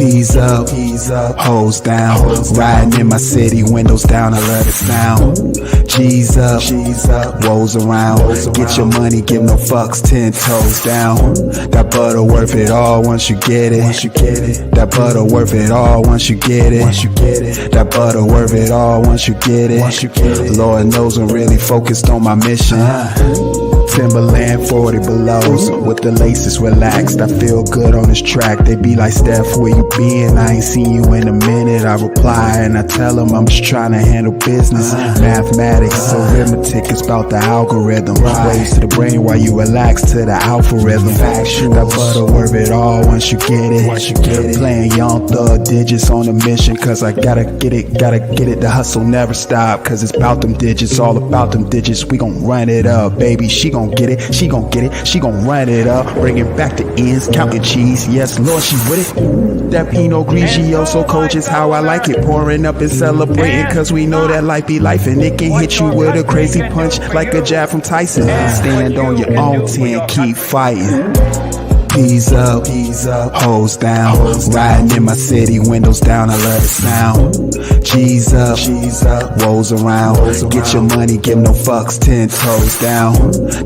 P's up, hoes down. Riding in my city, windows down, I love the sound. G's up, rolls around. Get your money, give no fucks, 10 toes down. That butter worth it all once you get it. That butter worth it all once you get it. That butter worth it all once you get it. Lord knows I'm really focused on my mission. Timberland 40 belows with the laces relaxed. I feel good on this track. They be like, Steph, where you been? I ain't seen you in a minute. I reply and I tell them I'm just trying to handle business. Mathematics, arithmetic, it's about the algorithm. Waves to the brain while you relax to the algorithm. That butter worth it all once you get it. Playing young thug digits on a mission, cause I gotta get it. The hustle never stop, cause it's about them digits, all about them digits. We gon' run it up, baby. She gon' get it, she gon' run it up. Bring it back to ends, counting cheese. Yes, Lord, she with it. That Pinot Grigio, so cold, just how I like it. Pouring up and celebrating, cause we know that life be life. And it can hit you with a crazy punch, like a jab from Tyson. Stand on your own 10, keep fighting. P's up, hoes down. Riding in my city, windows down, I love the sound. G's up, rolls around. Get your money, give no fucks, 10 toes down.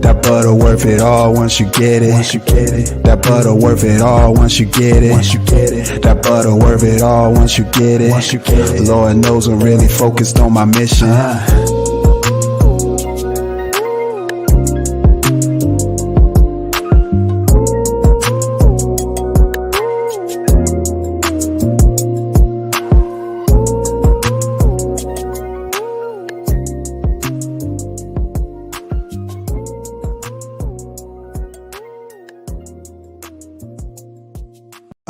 That butter worth it all once you get it. That butter worth it all once you get it. That butter worth it all once you get it. Lord knows I'm really focused on my mission.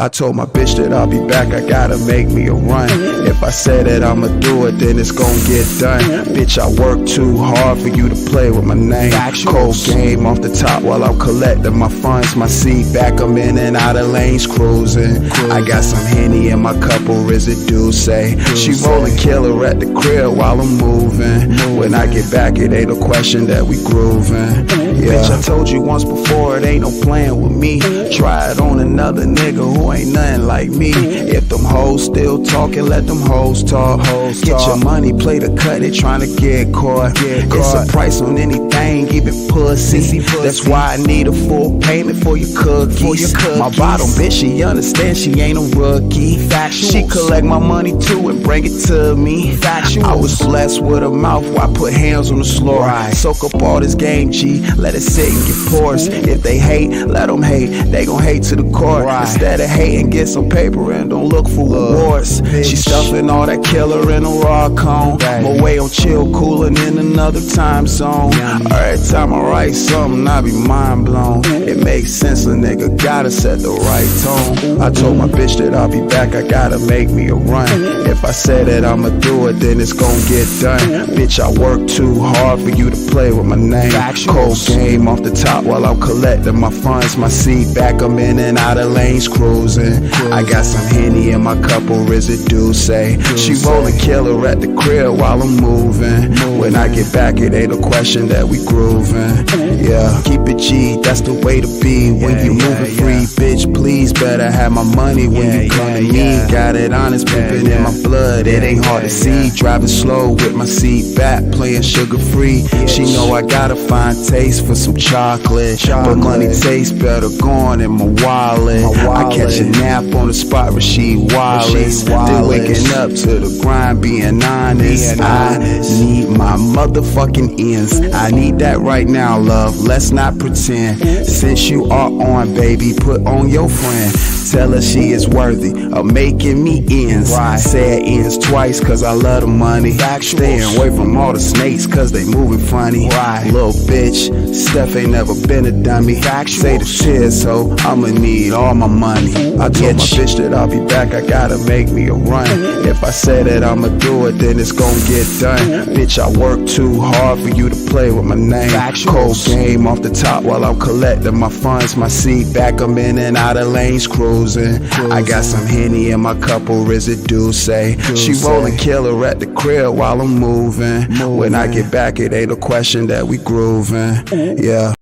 I told my bitch that I'll be back, I gotta make me a run. If I say that I'ma do it, then it's gon' get done. Bitch, I work too hard for you to play with my name. Cold game off the top while I'm collecting my funds. My seat back, I'm in and out of lanes cruising. I got some Henny in my cup, or is it Say she rollin' killer at the crib while I'm moving. When I get back, it ain't a question that we groovin'. Bitch, I told you once before, it ain't no playing with me. Try it on another nigga who ain't nothing like me. If them hoes still talking, let them hoes talk. Get your money, play the cut, they tryna get caught. It's a price on anything, even pussy. That's why I need a full payment for your cookies. My bottom bitch, she understand she ain't a rookie. She collect my money too and bring it to me. I was blessed with a mouth where I put hands on the floor. Soak up all this game, G, let it sit and get porous. If they hate, let them hate, they gon' hate to the core. Instead of hating, get some paper and don't look for rewards. She stuffing all that killer in a raw cone. My way on chill, coolin' in another time zone. Every time I write something, I be mind blown. It makes sense, a nigga gotta set the right tone. I told my bitch that I'll be back, I gotta make me a run. If I say that I'ma do it, then it's gon' get done. Bitch, I work too hard for you to play with my name. Cold game off the top while I'm collecting my funds. My seat back, I'm in and out of lanes cruising. I got some Henny in my cup, or is it Say she rollin' killer at the crib while I'm moving. When I get back, it ain't a question that we groovin'. Yeah, keep it G, that's the way to be. When you moving free, bitch, please better have my money when you come to me. Got it honest, pimpin' in my blood, it ain't hard to see. Driving slow with my seat back, playing sugar free. She know I got a fine taste for some chocolate, but money tastes better gone in my wallet. I catch a nap on the spot, Rasheed Wallace. Then waking up to the grind, being honest. I need my motherfucking ends. I need that right now, love, let's not pretend. Since you are on, baby, put on your friend. Tell her she is worthy of making me ends. Say it ends twice, cause I love the money. Staying away from all the snakes, cause they moving funny. Little bitch, Steph ain't never been a dummy. Say the tears, so I'ma need all my money. I told my bitch that I'll be back, I gotta make me a run. If I say that I'ma do it, then it's gon' get done. Bitch, I work too hard for you to play with my name. Cold game off the top while I'm collecting my funds. My seat back, I'm in and out of lanes cruising. I got some Henny in my cup, or is it Say she rollin' killer at the crib while I'm moving. When I get back, it ain't a question that we groovin'. Yeah.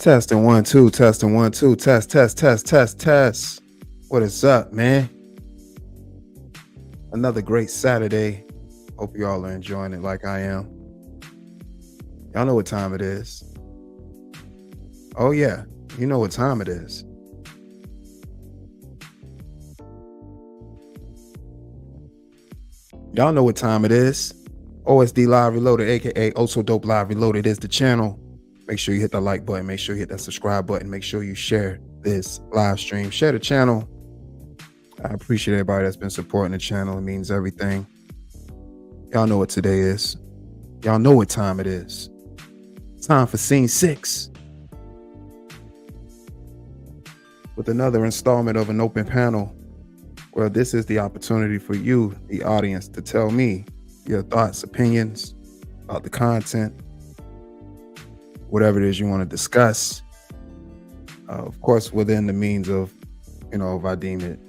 Testing 1 2, testing 1 2, test. What is up, man? Another great Saturday. Hope y'all are enjoying it like I am. Y'all know what time it is. Oh yeah, you know what time it is. Y'all know what time it is. OSD Live Reloaded, aka Also Dope Live Reloaded is the channel. Make sure you hit the like button. Make sure you hit that subscribe button. Make sure you share this live stream. Share the channel. I appreciate everybody that's been supporting the channel. It means everything. Y'all know what today is. Y'all know what time it is. Time for Scene 6. With another installment of an open panel, where this is the opportunity for you, the audience, to tell me your thoughts, opinions about the content, whatever it is you want to discuss. Of course, within the means of, if I deem it,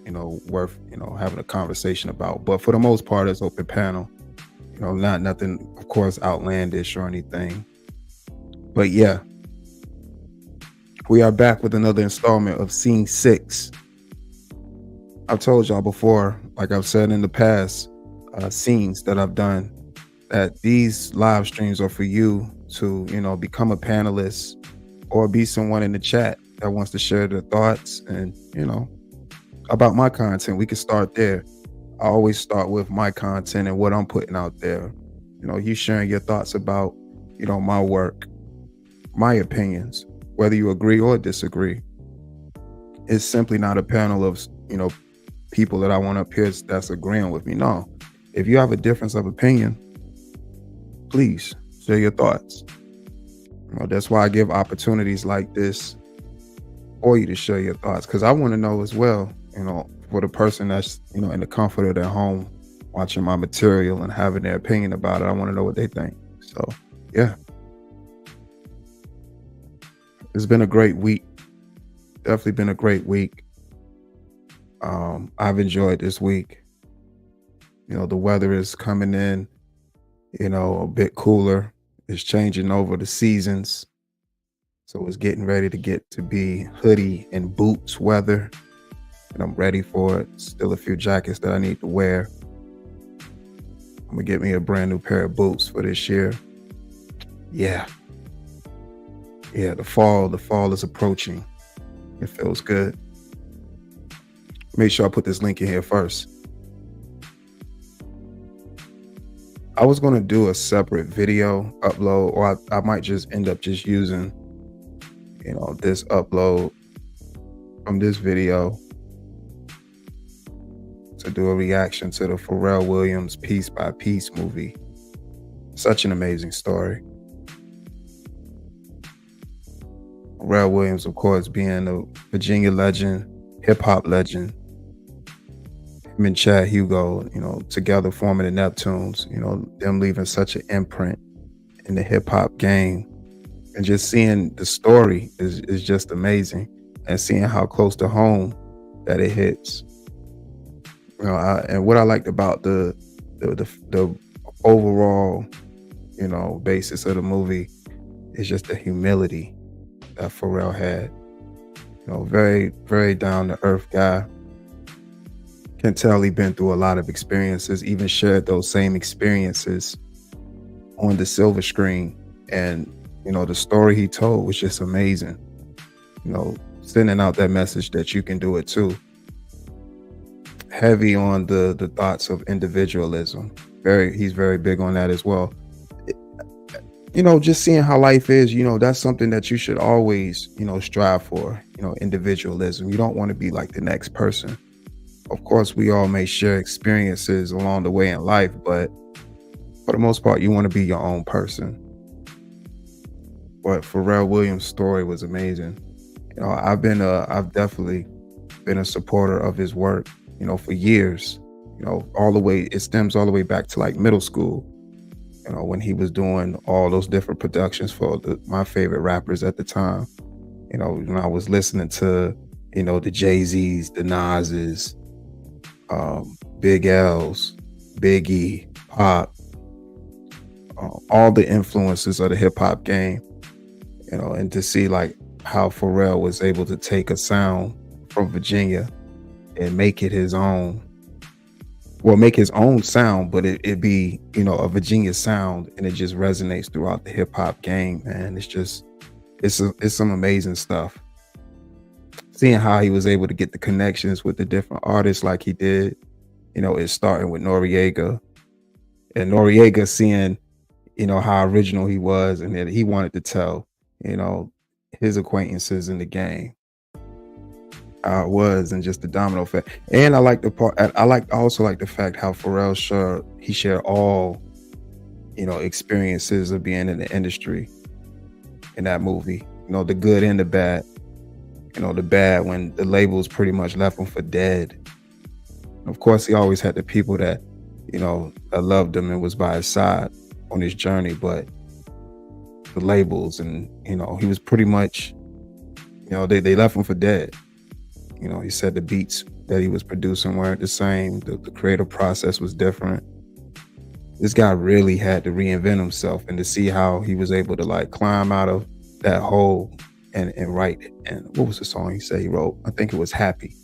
worth, having a conversation about. But for the most part, it's open panel. Not nothing, of course, outlandish or anything. But yeah, we are back with another installment of Scene 6. I've told y'all before, like I've said in the past, scenes that I've done, that these live streams are for you to, become a panelist or be someone in the chat that wants to share their thoughts and, about my content. We can start there. I always start with my content and what I'm putting out there. You sharing your thoughts about, my work, my opinions, whether you agree or disagree. It's simply not a panel of, people that I want up here that's agreeing with me. No, if you have a difference of opinion, please share your thoughts. That's why I give opportunities like this for you to share your thoughts, because I want to know as well, for the person that's, in the comfort of their home, watching my material and having their opinion about it. I want to know what they think. So, yeah. It's been a great week. Definitely been a great week. I've enjoyed this week. The weather is coming in, a bit cooler. It's changing over the seasons. So it's getting ready to get to be hoodie and boots weather. And I'm ready for it. Still a few jackets that I need to wear. I'm gonna get me a brand new pair of boots for this year. Yeah. Yeah, the fall is approaching. It feels good. Make sure I put this link in here first. I was gonna do a separate video upload, or I might just end up just using, this upload from this video to do a reaction to the Pharrell Williams Piece by Piece movie. Such an amazing story. Pharrell Williams, of course, being a Virginia legend, hip hop legend. Him and Chad Hugo, together forming the Neptunes, them leaving such an imprint in the hip hop game. And just seeing the story is just amazing. And seeing how close to home that it hits. And what I liked about the overall, basis of the movie is just the humility that Pharrell had. Very, very down to earth guy. Can tell he's been through a lot of experiences, even shared those same experiences on the silver screen. And, the story he told was just amazing. Sending out that message that you can do it too. Heavy on the thoughts of individualism. He's very big on that as well. Just seeing how life is, that's something that you should always, strive for, individualism. You don't want to be like the next person. Of course, we all may share experiences along the way in life, but for the most part, you want to be your own person. But Pharrell Williams' story was amazing. I've definitely been a supporter of his work, for years. It stems all the way back to like middle school. When he was doing all those different productions for my favorite rappers at the time. When I was listening to, the Jay-Z's, the Nas's, Big L's, Biggie, Pop, all the influences of the hip hop game, and to see like how Pharrell was able to take a sound from Virginia and make it his own. Well, make his own sound, but it be, a Virginia sound, and it just resonates throughout the hip hop game, man. It's some amazing stuff. Seeing how he was able to get the connections with the different artists like he did, it's starting with Noriega, and Noriega seeing, how original he was, and that he wanted to tell, you know, his acquaintances in the game how it was, and just the domino effect. And I like the part. I also like the fact how Pharrell shared all, experiences of being in the industry in that movie. The good and the bad. The bad when the labels pretty much left him for dead. Of course, he always had the people that, that loved him and was by his side on his journey, but the labels and, he was pretty much, they left him for dead. He said the beats that he was producing weren't the same. The creative process was different. This guy really had to reinvent himself, and to see how he was able to like climb out of that hole and write it. And what was the song he said he wrote? I think it was Happy.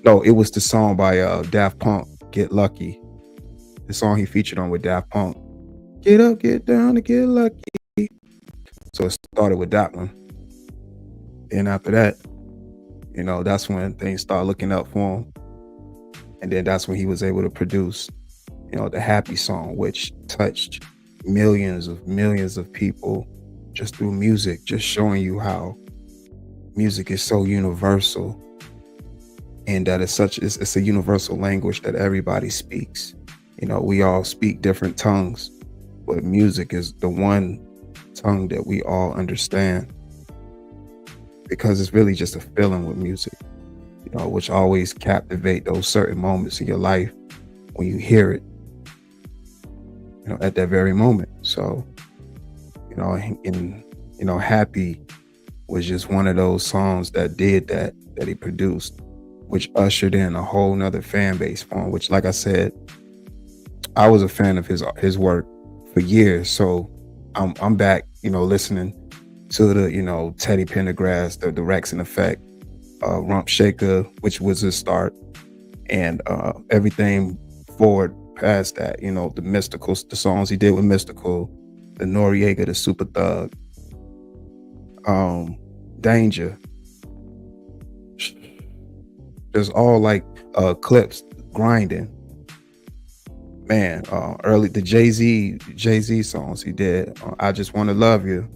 No, it was the song by Daft Punk, Get Lucky. The song he featured on with Daft Punk. Get up, get down, and get lucky. So it started with that one. And after that, that's when things started looking up for him. And then that's when he was able to produce, the Happy song, which touched millions of people just through music, just showing you how music is so universal, and that it's a universal language that everybody speaks. We all speak different tongues, but music is the one tongue that we all understand, because it's really just a feeling with music, which always captivate those certain moments in your life when you hear it, at that very moment. So, Happy was just one of those songs that did that he produced, which ushered in a whole nother fan base for him, which, like I said, I was a fan of his work for years. So I'm back, listening to the, Teddy Pendergrass, the Rex and Effect, Rump Shaker, which was his start, and everything forward past that, the Mystical, the songs he did with Mystical, the Noriega, the Super Thug, Danger, just all like clips, Grinding, man. Early the Jay-Z songs he did, I Just Want to Love You,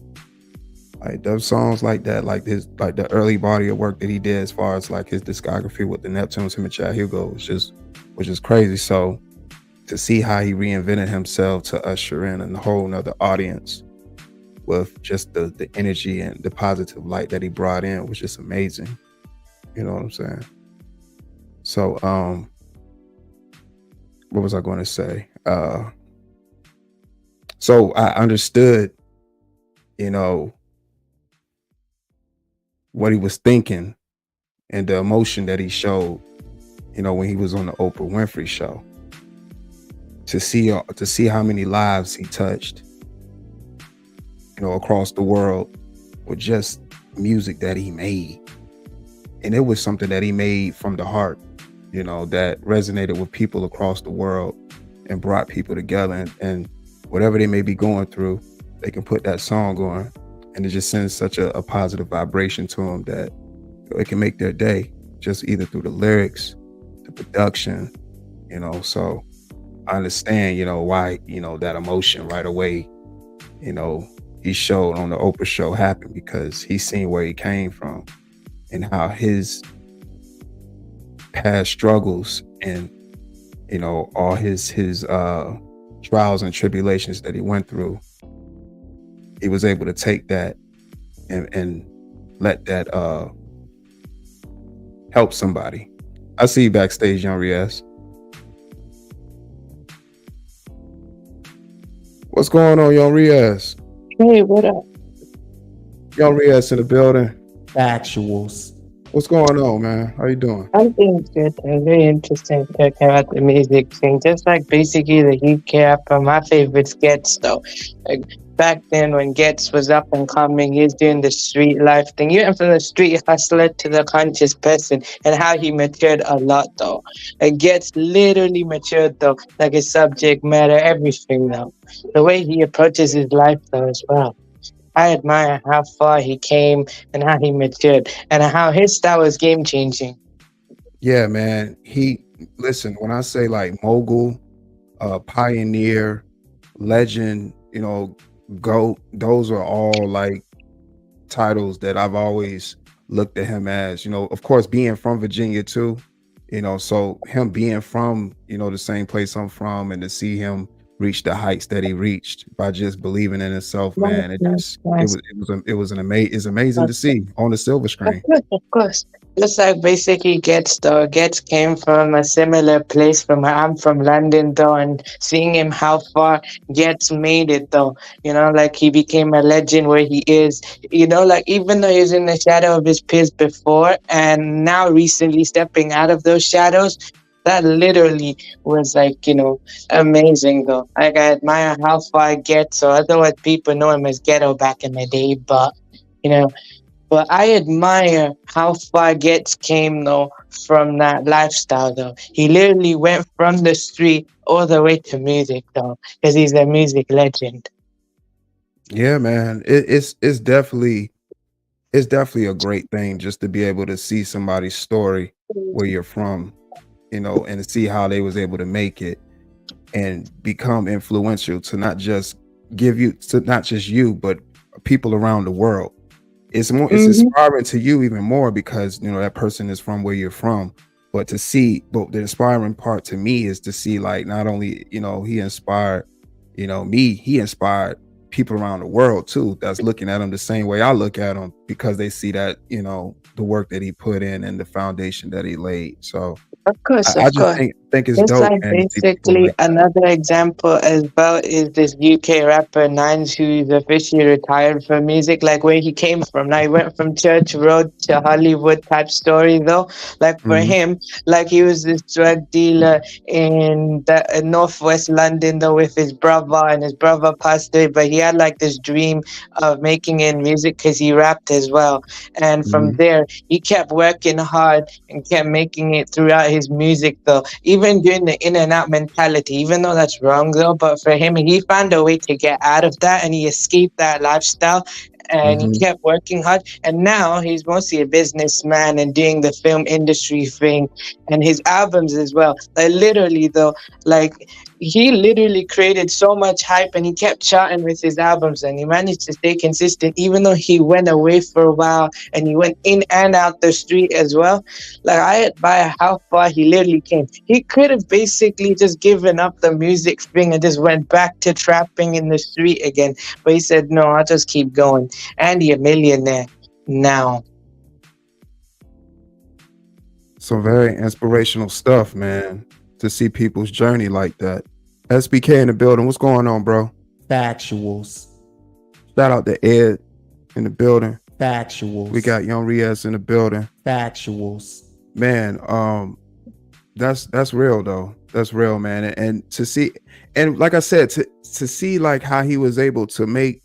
like those songs like that, like the early body of work that he did as far as like his discography with the Neptunes, him and Chad Hugo, which is crazy. So to see how he reinvented himself to usher in a whole nother audience with just the energy and the positive light that he brought in was just amazing. You know what I'm saying? So what was I going to say? So I understood, what he was thinking and the emotion that he showed, when he was on the Oprah Winfrey show. To see how many lives he touched, across the world with just music that he made. And it was something that he made from the heart, that resonated with people across the world and brought people together, and whatever they may be going through, they can put that song on, and it just sends such a positive vibration to them that it can make their day, just either through the lyrics, the production, so I understand, why, that emotion right away, he showed on the Oprah show happened, because he's seen where he came from and how his past struggles and, all his trials and tribulations that he went through, he was able to take that and let that help somebody. I see you backstage, Young Riaz. What's going on, Young Riaz? Hey, what up? Young Riaz in the building. Factuals. What's going on, man? How you doing? I'm doing good. I'm very interesting talking about the music thing. Just like basically the recap of my favorite sketch, though. Like, back then when Getz was up and coming, he was doing the street life thing. You went from the street hustler to the conscious person, and how he matured a lot though. And Getz literally matured though, like his subject matter, everything though. The way he approaches his life though as well. I admire how far he came and how he matured and how his style was game changing. Yeah, man. He listen, when I say like mogul, pioneer, legend, GOAT, those are all like titles that I've always looked at him as. Of course, being from Virginia too, so him being from, the same place I'm from, and to see him reach the heights that he reached by just believing in himself, Nice, man, it nice, just nice. it was an amazing it's amazing to see on the silver Of screen. course, of course. Just like basically Gets though. Gets came from a similar place from where I'm from London though, and seeing him how far Gets made it though. Like he became a legend where he is. Like even though he was in the shadow of his peers before and now recently stepping out of those shadows, that literally was like, amazing though. Like I admire how far Gets, or otherwise people know him as Ghetto back in the day, you know but I admire how far Getz came though from that lifestyle though. He literally went from the street all the way to music though, because he's a music legend. Yeah, man. It's definitely a great thing just to be able to see somebody's story where you're from, and to see how they was able to make it and become influential to not just you, but people around the world. It's Hmm. inspiring to you even more because that person is from where you're from. But the inspiring part to me is to see, like, not only he inspired me, he inspired people around the world too that's looking at him the same way I look at him, because they see that the work that he put in and the foundation that he laid. So Of course, I of just course. think it's It's dope, like man, to see people basically like that. another example as well is this UK rapper Nines, who's officially retired from music, like where he came from. Now he went from Church Road to Hollywood type story though. Like for Mhm. him, like he was this drug dealer in northwest London though with his brother, and his brother passed away, but he had like this dream of making it in music because he rapped as well. And from Mhm. there he kept working hard and kept making it throughout his music though, even doing the in and out mentality, even though that's wrong though. But for him, he found a way to get out of that and he escaped that lifestyle and he Mhm. kept working hard. And now he's mostly a businessman and doing the film industry thing and his albums as well. Like literally though, like he literally created so much hype and he kept charting with his albums and he managed to stay consistent even though he went away for a while and he went in and out the street as well. Like I admire how far he literally came. He could have basically just given up the music thing and just went back to trapping in the street again. But he said, no, I'll just keep going. And he a millionaire now. Some very inspirational stuff, man, to see people's journey like that. SBK in the building. What's going on, bro? Factuals. Shout out to Ed in the building. Factuals. We got young Riaz in the building. Factuals. Man, that's real though. That's real, man. And to see, and like I said, to see like how he was able to make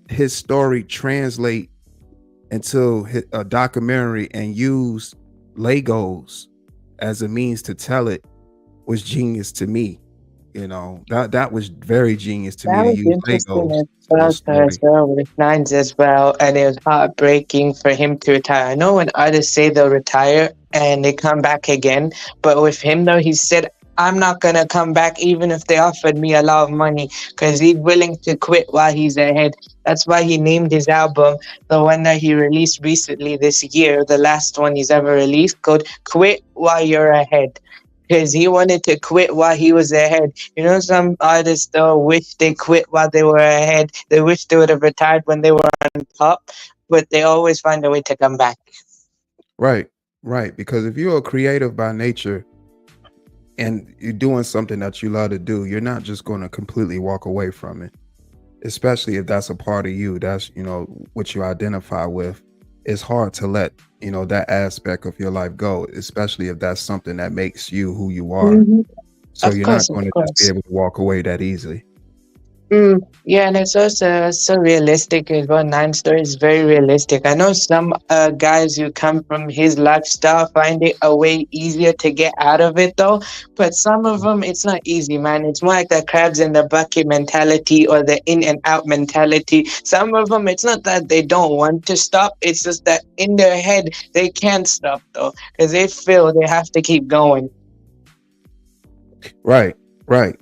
his story translate into a documentary and use Legos as a means to tell it was genius to me. That was very genius to me, That to was use interesting Legos as to tell a well, as story. well with Nines as well, and it was heartbreaking for him to retire. I know when artists say they'll retire and they come back again, but with him though, he said, "I'm not gonna come back even if they offered me a lot of money," because he's willing to quit while he's ahead. That's why he named his album, the one that he released recently this year, the last one he's ever released, called "Quit While You're Ahead." Because he wanted to quit while he was ahead. Some artists though wish they quit while they were ahead. They wish they would have retired when they were on top, but they always find a way to come back. Right, right. Because if you're a creative by nature and you're doing something that you love to do, you're not just going to completely walk away from it, especially if that's a part of you. That's, what you identify with. It's hard to let, that aspect of your life go, especially if that's something that makes you who you are. Hmm. So Of you're not course, of going to just be course. able to walk away that easily. Yeah, and it's also so realistic as well. Nine Story is very realistic. I know some guys who come from his lifestyle find it a way easier to get out of it though. But some of them, it's not easy, man. It's more like the crabs in the bucket mentality or the in and out mentality. Some of them, it's not that they don't want to stop. It's just that in their head, they can't stop though because they feel they have to keep going. Right, right.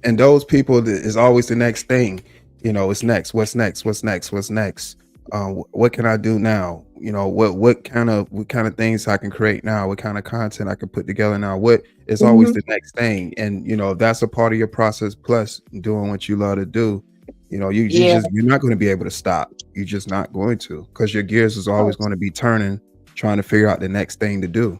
And those people that is always the next thing. You know, it's next. What's next? What's next? What's next? What can I do now? You know, what kind of things I can create now? What kind of content I can put together now? What is always Hmm. the next thing? And you know, that's a part of your process. Plus, doing what you love to do. You know, Yeah. you're not going to be able to stop. You're just not going to, because your gears is always going to be turning, trying to figure out the next thing to do.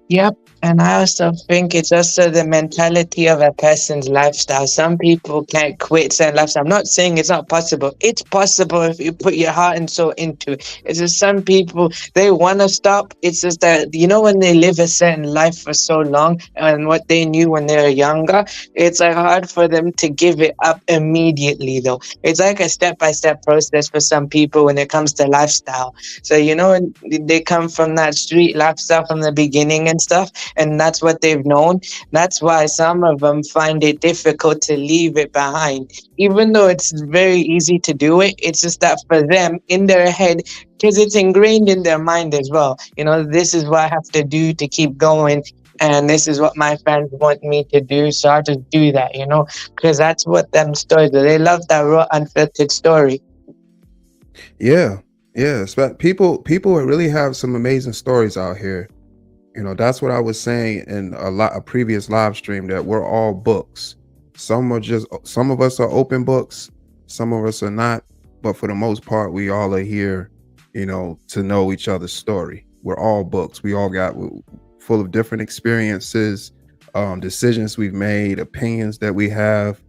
Yep. And I also think it's also the mentality of a person's lifestyle. Some people can't quit certain lifestyle. I'm not saying it's not possible. It's possible if you put your heart and soul into it. It's just some people, they want to stop. It's just that, when they live a certain life for so long and what they knew when they were younger, it's like hard for them to give it up immediately, though. It's like a step by step process for some people when it comes to lifestyle. So, when they come from that street lifestyle from the beginning and stuff, and that's what they've known. That's why some of them find it difficult to leave it behind. Even though it's very easy to do it, it's just that for them in their head, because it's ingrained in their mind as well. This is what I have to do to keep going. And this is what my fans want me to do, so I just do that, because that's what them stories do. They love that raw, unfiltered story. Yeah, yeah. People really have some amazing stories out here. You know, that's what I was saying in a previous live stream, that we're all books. Some of us are open books, some of us are not, but for the most part, we all are here, you know, to know each other's story. We're all books. We all got full of different experiences, decisions we've made, opinions that we have,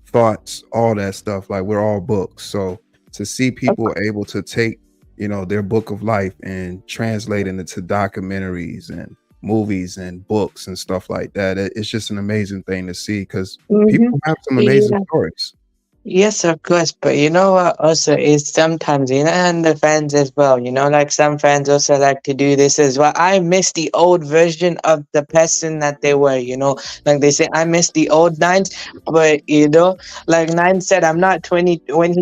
thoughts, all that stuff. Like, we're all books. So to see people able to take, you know, their book of life and translate it into documentaries and movies and books and stuff like that, it's just an amazing thing to see, because Mm-hmm. people have some amazing Yeah. stories. Yes, of course, but you know what also is sometimes, and the fans as well, like some fans also like to do this as well. I miss the old version of the person that they were, like they say, I miss the old Nines, but like Nine said, I'm not 20 when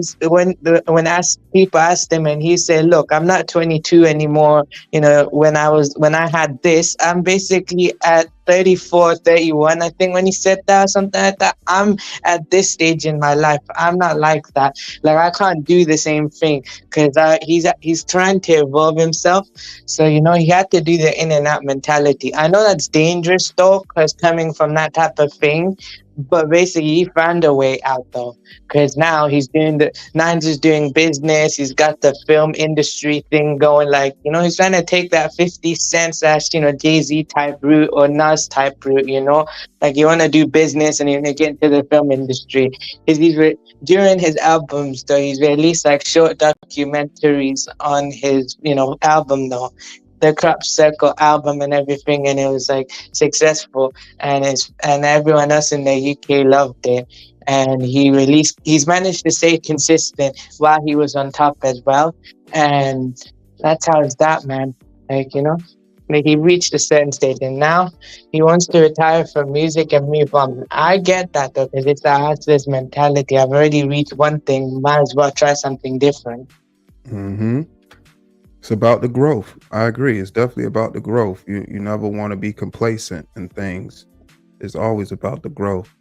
people asked him and he said, look, I'm not 22 anymore, when I had this, I'm basically at 34, 31, I think when he said that or something like that. I'm at this stage in my life. I'm not like that. Like I can't do the same thing because he's trying to evolve himself. So he had to do the in and out mentality. I know that's dangerous though, because coming from that type of thing. But basically, he found a way out though, because now he's doing the Nines is doing business. He's got the film industry thing going. Like he's trying to take that 50 Cent slash Jay-Z type route or Nas type route. Like you want to do business and you want to get into the film industry. During his albums though, he's released like short documentaries on his album though, the Crop Circle album and everything, and it was like successful, and everyone else in the UK loved it. And he's managed to stay consistent while he was on top as well, and that's how it's that, man. Like like he reached a certain stage and now he wants to retire from music and move on. I get that though, because it's the hustler's mentality. I've already reached one thing, might as well try something different. Hmm. It's about the growth. I agree. It's definitely about the growth. You never want to be complacent in things. It's always about the growth.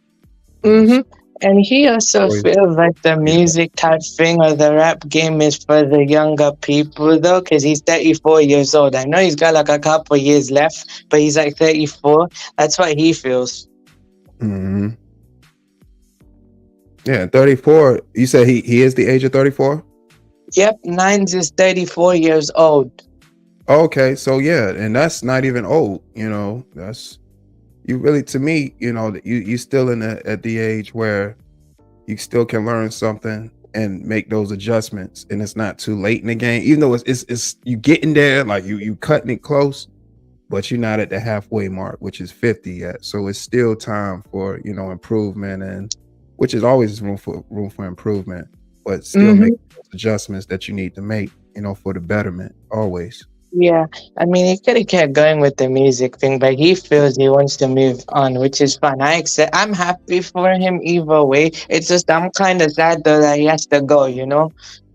You know, Mm-hmm. And he also always feels like the be that. music type thing or the rap game is for the younger people though, because he's 34 years old. I know he's got like a couple years left, but he's like 34. That's what he feels. Hmm. Yeah, 34. You said he is the age of 34? Yep, Nines is 34 years old. Okay, so yeah, and that's not even old, you know. That's you really, to me, you know, that you still at the age where you still can learn something and make those adjustments, and it's not too late in the game, even though it's you getting there, like you cutting it close, but you're not at the halfway mark, which is 50 yet. So it's still time for, you know, improvement and which is always room for improvement, but still make Mm-hmm. those adjustments that you need to make, for the betterment always. Yeah, I mean, he could have kept going with the music thing, but he feels he wants to move on, which is fine. I'm happy for him either way. It's just I'm kind of sad though that he has to go.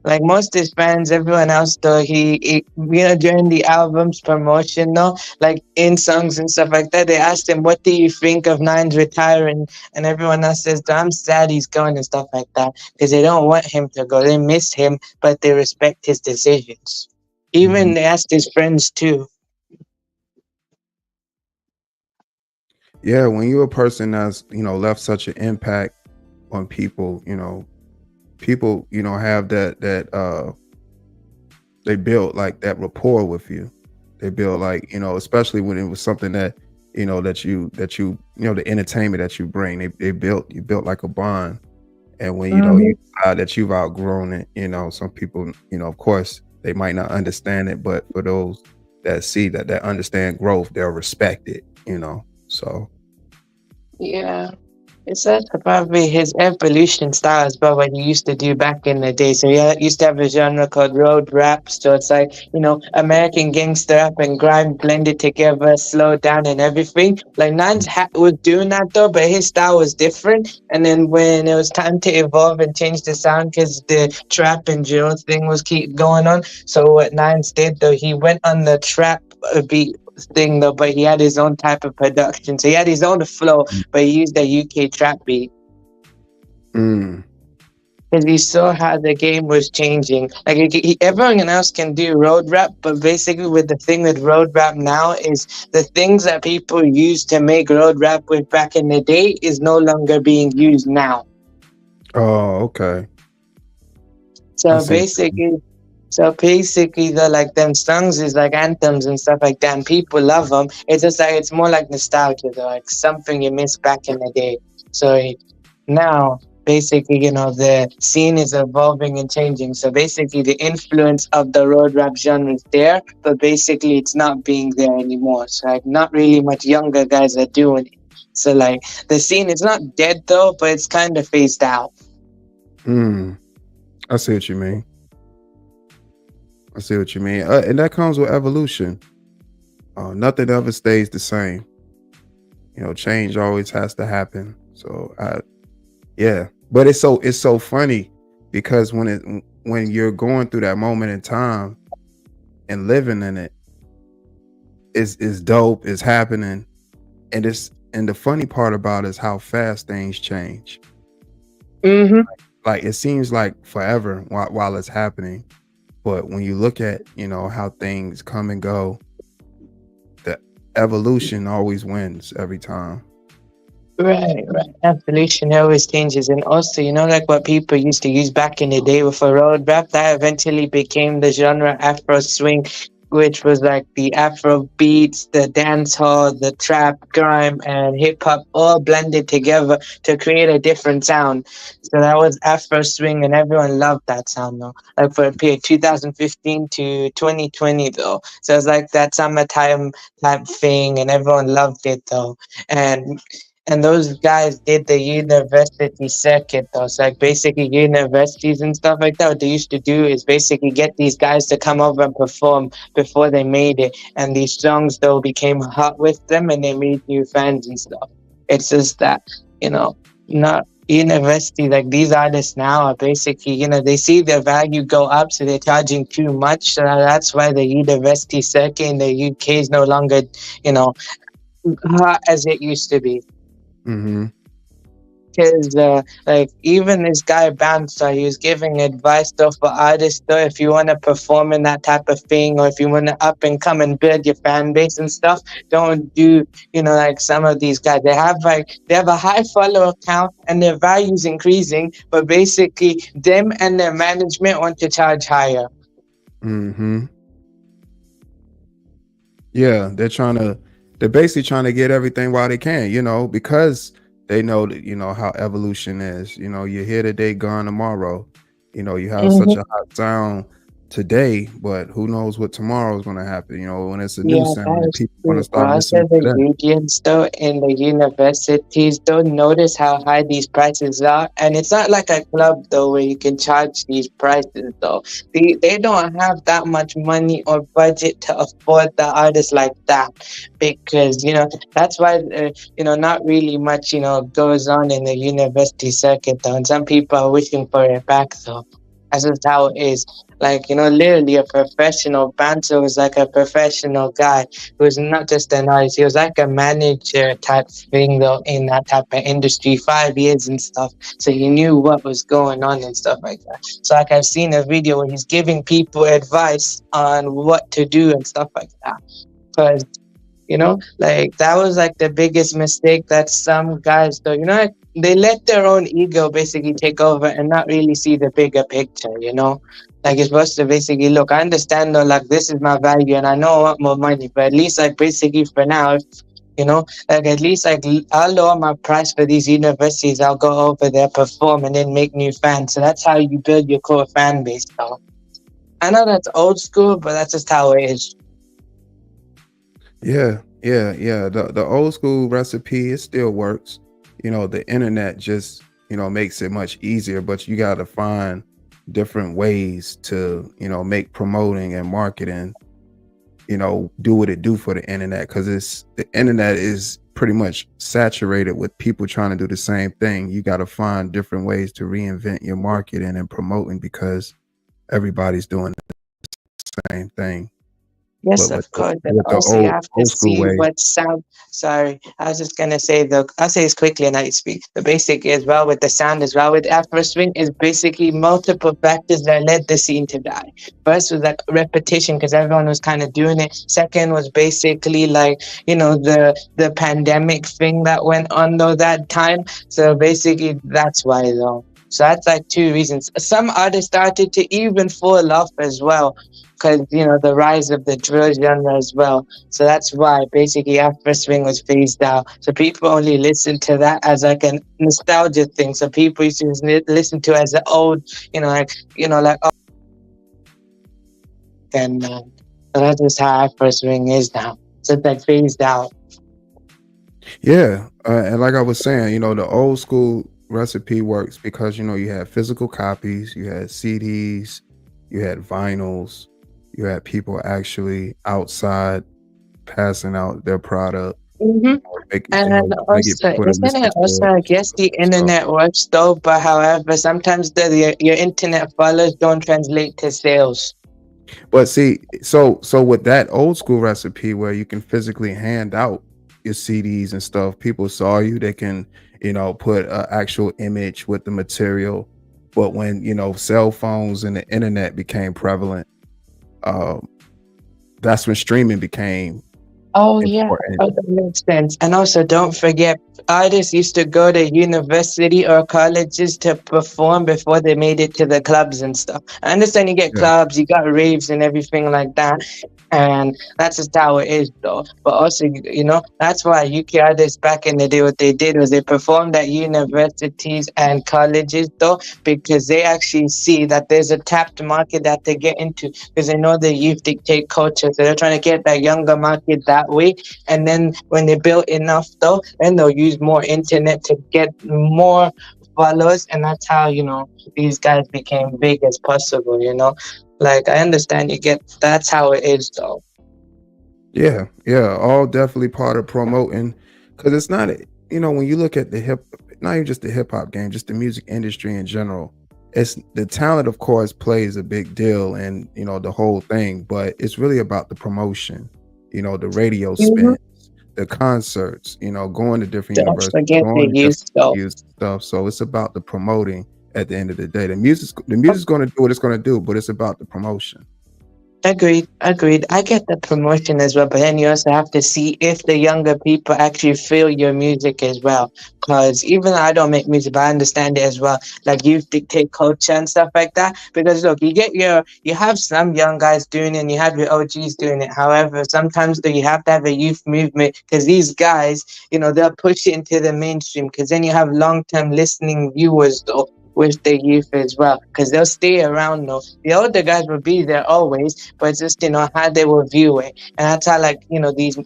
Like most of his fans, everyone else though, during the album's promotion though, like in songs and stuff like that, they asked him, "What do you think of Nine's retiring?" And everyone else says, "I'm sad he's going" and stuff like that because they don't want him to go. They miss him, but they respect his decisions. Even Mhm. they asked his friends too. Yeah, when you're a person that's left such an impact on people, people have that they build like that rapport with you. They build like especially when it was something that the entertainment that you bring. You built like a bond. And when Hmm. you decide that you've outgrown it, some people, of course they might not understand it, but for those that see that understand growth, they'll respect it. So Yeah. It's that's probably his evolution style as well, what he used to do back in the day. So used to have a genre called road rap. So it's like, American gangster rap and grime blended together, slowed down and everything. Like was doing that though, but his style was different. And then when it was time to evolve and change the sound, because the trap and drill thing was keep going on. So what Nines did though, he went on the trap beat thing though, but he had his own type of production. So he had his own flow, but he used the UK trap beat mm, because he saw how the game was changing. Like everyone else can do road rap, but basically, with the thing with road rap now is the things that people used to make road rap with back in the day is no longer being used now. oh, okay. I So see what you mean. basically, the like them songs is like anthems and stuff like that, and people love them. It's just like it's more like nostalgia, though, like something you missed back in the day. So now, basically, the scene is evolving and changing. So basically, the influence of the road rap genre is there, but basically, it's not being there anymore. So like, not really much younger guys are doing it. So like, the scene is not dead though, but it's kind of phased out. Mm, I see what you mean. I see what you mean. And that comes with evolution. Nothing ever stays the same. Change always has to happen. So yeah. But it's so funny because when you're going through that moment in time and living in it, it's dope, it's happening. And the funny part about it is how fast things change. Mm-hmm. Like it seems like forever while it's happening. But when you look at, how things come and go, the evolution always wins every time. Right, right. Evolution always changes. And also, like what people used to use back in the day with a road rap, that eventually became the genre Afro swing, which was like the Afro beats, the dance hall, the trap, grime, and hip hop all blended together to create a different sound. So that was Afro swing, and everyone loved that sound though. Like for a period 2015 to 2020 though. So it was like that summertime type thing, and everyone loved it though. And those guys did the university circuit though. So like basically universities and stuff like that, what they used to do is basically get these guys to come over and perform before they made it. And these songs though became hot with them and they made new fans and stuff. It's just that, not university, like these artists now are basically, they see their value go up, so they're charging too much. So that's why the university circuit in the UK is no longer, you know, hot as it used to be. Mm-hmm. Because like even this guy Bamstar, he was giving advice though for artists though, if you want to perform in that type of thing, or if you want to up and come and build your fan base and stuff, don't do like some of these guys. They have a high follower count and their values increasing, but basically them and their management want to charge higher. Mm-hmm. Yeah, they're basically trying to get everything while they can, because they know that, how evolution is. You're here today, gone tomorrow. You have such Hmm. a hot sound today, but who knows what tomorrow is going to happen? You know, when it's a new Yeah, sound that and is people going to true. But start also listening to the that. unions though in the universities don't notice how high these prices are. And it's not like a club though where you can charge these prices though. They don't have that much money or budget to afford the artists like that because, that's why, not really much, goes on in the university circuit though. And some people are wishing for it back though. That's just how it is. Like, literally a professional. Banter was like a professional guy who was not just an artist. He was like a manager type thing, though, in that type of industry, 5 years and stuff. So he knew what was going on and stuff like that. So, like, I've seen a video where he's giving people advice on what to do and stuff like that. Because like that was like the biggest mistake that some guys do. Like, they let their own ego basically take over and not really see the bigger picture. Like, you're supposed to basically look, I understand though, like, this is my value and I know I want more money, but at least, like, basically for now, like, at least, like, I'll lower my price for these universities. I'll go over there, perform, and then make new fans. So that's how you build your core fan base though. I know that's old school, but that's just how it is. Yeah, yeah. The old school recipe, it still works. You know, the internet just, makes it much easier, but you got to find different ways to, make promoting and marketing, do what it do for the internet, because the internet is pretty much saturated with people trying to do the same thing. You got to find different ways to reinvent your marketing and promoting because everybody's doing the same thing. Yes, But with of course. And the also, you have to old school see way. what sound. Sorry, I was just gonna say though. I'll say this quickly and I speak. The basic as well with the sound as well with Afro swing is basically multiple factors that led the scene to die. First was like repetition because everyone was kind of doing it. Second was basically like the pandemic thing that went on though that time. So basically that's why though. So that's like two reasons. Some artists started to even fall off as well because the rise of the drill genre as well. So that's why basically Afro swing was phased out. So people only listen to that as like a nostalgia thing. So people used to listen to it as the old, like oh, and so that's just how Afro swing is now. So it's like phased out. Yeah, and like I was saying, the old school recipe works because you had physical copies, you had CDs, you had vinyls, you had people actually outside passing out their product, hmm making And trying to get also, people to isn't listen it also, to it. I guess the So, internet works though, but however, sometimes your internet followers don't translate to sales. but see, so with that old school recipe where you can physically hand out your CDs and stuff, people saw you. They can put an actual image with the material. But when cell phones and the internet became prevalent, um, that's when streaming became Oh yeah, important. oh, that makes sense. And also, don't forget, artists used to go to university or colleges to perform before they made it to the clubs and stuff. I understand you get Yeah, clubs, you got raves and everything like that, and that's just how it is, though. But also, that's why UK artists back in the day, what they did was they performed at universities and colleges, though, because they actually see that there's a tapped market that they get into because they know the youth dictate culture. So they're trying to get that younger market that way. And then when they build enough though, then they'll use more internet to get more followers. And that's how, these guys became big as possible. Like I understand you get that's how it is though. yeah, all definitely part of promoting, because it's not when you look at not even just the hip hop game, just the music industry in general. It's the talent, of course, plays a big deal, and the whole thing, but it's really about the promotion. The radio Mhm. spins, the concerts, going to different Don't universities, forget going the to youth different though. music stuff. So it's about the promoting at the end of the day. The music's going to do what it's going to do, but it's about the promotion. Agreed, agreed. I get the promotion as well, but then you also have to see if the younger people actually feel your music as well. Because even though I don't make music, but I understand it as well. Like you dictate culture and stuff like that. Because look, you have some young guys doing it, and you have your OGs doing it. However, sometimes though you have to have a youth movement because these guys, they'll push it into the mainstream. Because then you have long-term listening viewers though. with the youth as well, because they'll stay around. No, the older guys will be there always, but it's just how they will view it, and that's how like these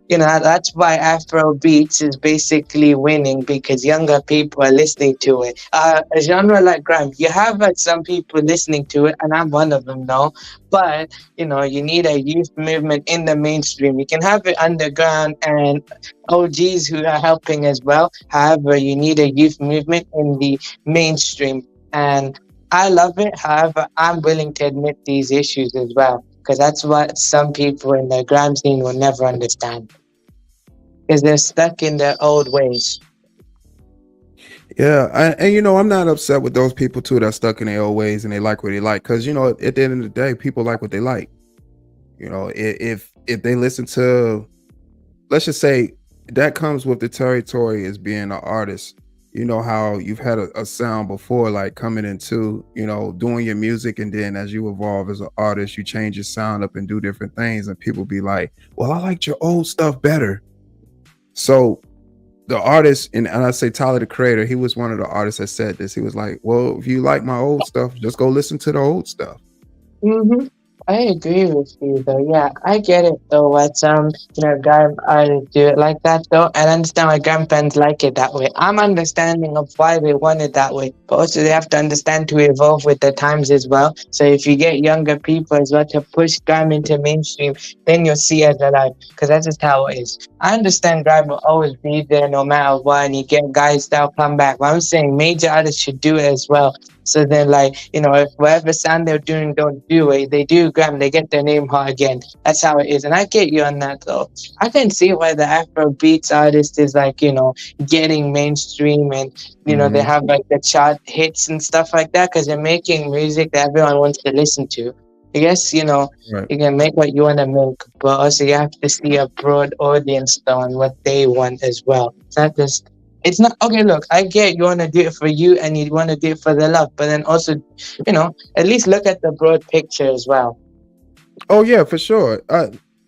that's why Afro beats is basically winning because younger people are listening to it. A genre like grime, you have some people listening to it, and I'm one of them, no. But you need a youth movement in the mainstream. You can have it underground and OGs who are helping as well. However, you need a youth movement in the mainstream, and I love it. However, I'm willing to admit these issues as well because that's what some people in the grime scene will never understand because they're stuck in their old ways. Yeah, and I'm not upset with those people too that stuck in their old ways and they like what they like, because at the end of the day, people like what they like. If they listen to, let's just say, that comes with the territory as being an artist. You know how you've had a sound before, like coming into doing your music, and then as you evolve as an artist, you change your sound up and do different things, and people be like, well, I liked your old stuff better. So the artist, and I say Tyler the Creator, he was one of the artists that said this. He was like, well, if you like my old stuff, just go listen to the old stuff. Mm-hmm. I agree with you though. Yeah, I get it though. What Gram artists do it like that though, and I understand why Gram fans like it that way. I'm understanding of why they want it that way, but also they have to understand to evolve with the times as well. So if you get younger people as well to push Gram into mainstream, then you'll see it alive. Because that's just how it is. I understand Gram will always be there no matter what, and you get guys that'll come back. But I'm saying major artists should do it as well. So then, if whatever sound they're doing don't do it, they do Gram, they get their name hot again. That's how it is. And I get you on that, though. I can see why the Afro beats artist is, getting mainstream and, they have, the chart hits and stuff like that because they're making music that everyone wants to listen to. I guess, Right. you can make what you want to make, but also you have to see a broad audience, though, and what they want as well. It's not okay. Look, I get you want to do it for you and you want to do it for the love, but then also, at least look at the broad picture as well. Oh yeah, for sure.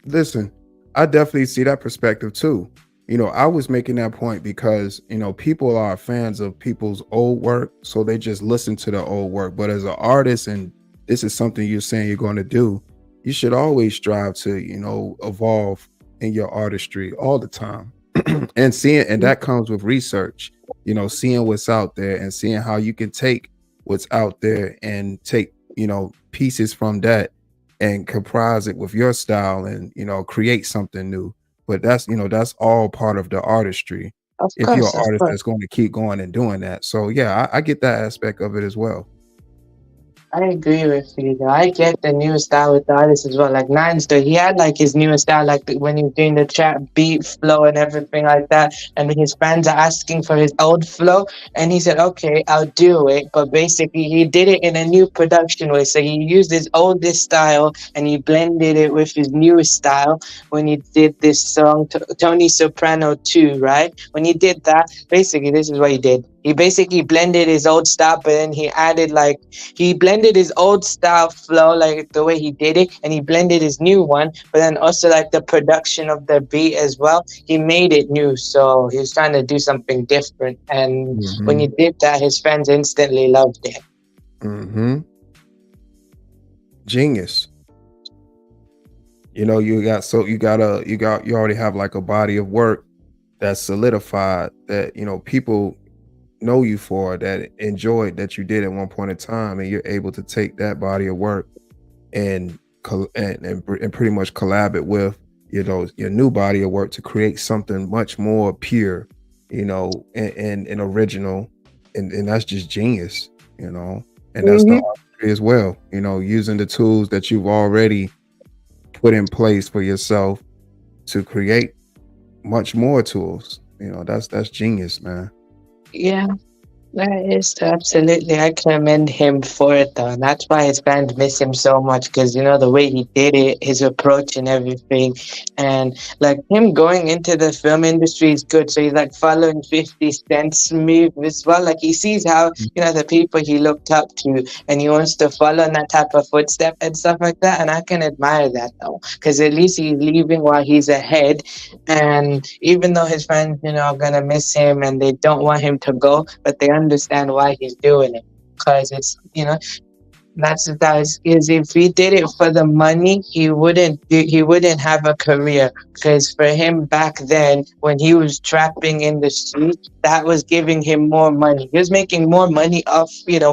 Listen, I definitely see that perspective too. I was making that point because people are fans of people's old work, so they just listen to the old work. But as an artist, and this is something you're saying you're going to do, you should always strive to evolve in your artistry all the time. And that comes with research, seeing what's out there and seeing how you can take what's out there and take pieces from that and comprise it with your style and create something new. But that's all part of the artistry Of if you're course, an of artist course. that's going to keep going and doing that. So yeah, I get that aspect of it as well. I agree with you though. I get the new style with the artist as well. Like Nines though, he had his new style, when he was doing the trap beat flow and everything like that. And his fans are asking for his old flow, and he said, "Okay, I'll do it." But basically, he did it in a new production way. So he used his oldest style and he blended it with his newest style. When he did this song, Tony Soprano 2, right? When he did that, basically, this is what he did. He basically blended his old style, but then he added he blended his old style flow, like the way he did it, and he blended his new one, but then also the production of the beat as well. He made it new, so he was trying to do something different. And when he did that, his fans instantly loved it. Mm-hmm. Genius. You already have a body of work that's solidified that people know you for, that enjoyed that you did at one point in time, and you're able to take that body of work and pretty much collab it with your new body of work to create something much more pure, and original, and that's just genius, and that's the artistry as well, using the tools that you've already put in place for yourself to create much more tools. That's genius, man. Yeah. That is absolutely. I commend him for it, though. And that's why his fans miss him so much because, the way he did it, his approach and everything. And, him going into the film industry is good. So he's, following 50 Cent's move as well. He sees how, the people he looked up to and he wants to follow in that type of footstep and stuff like that. And I can admire that, though, because at least he's leaving while he's ahead. And even though his fans, are going to miss him and they don't want him to go, but they understand why he's doing it. Because it's, is if he did it for the money, he wouldn't have a career. Because for him back then, when he was trapping in the street, that was giving him more money. He was making more money off,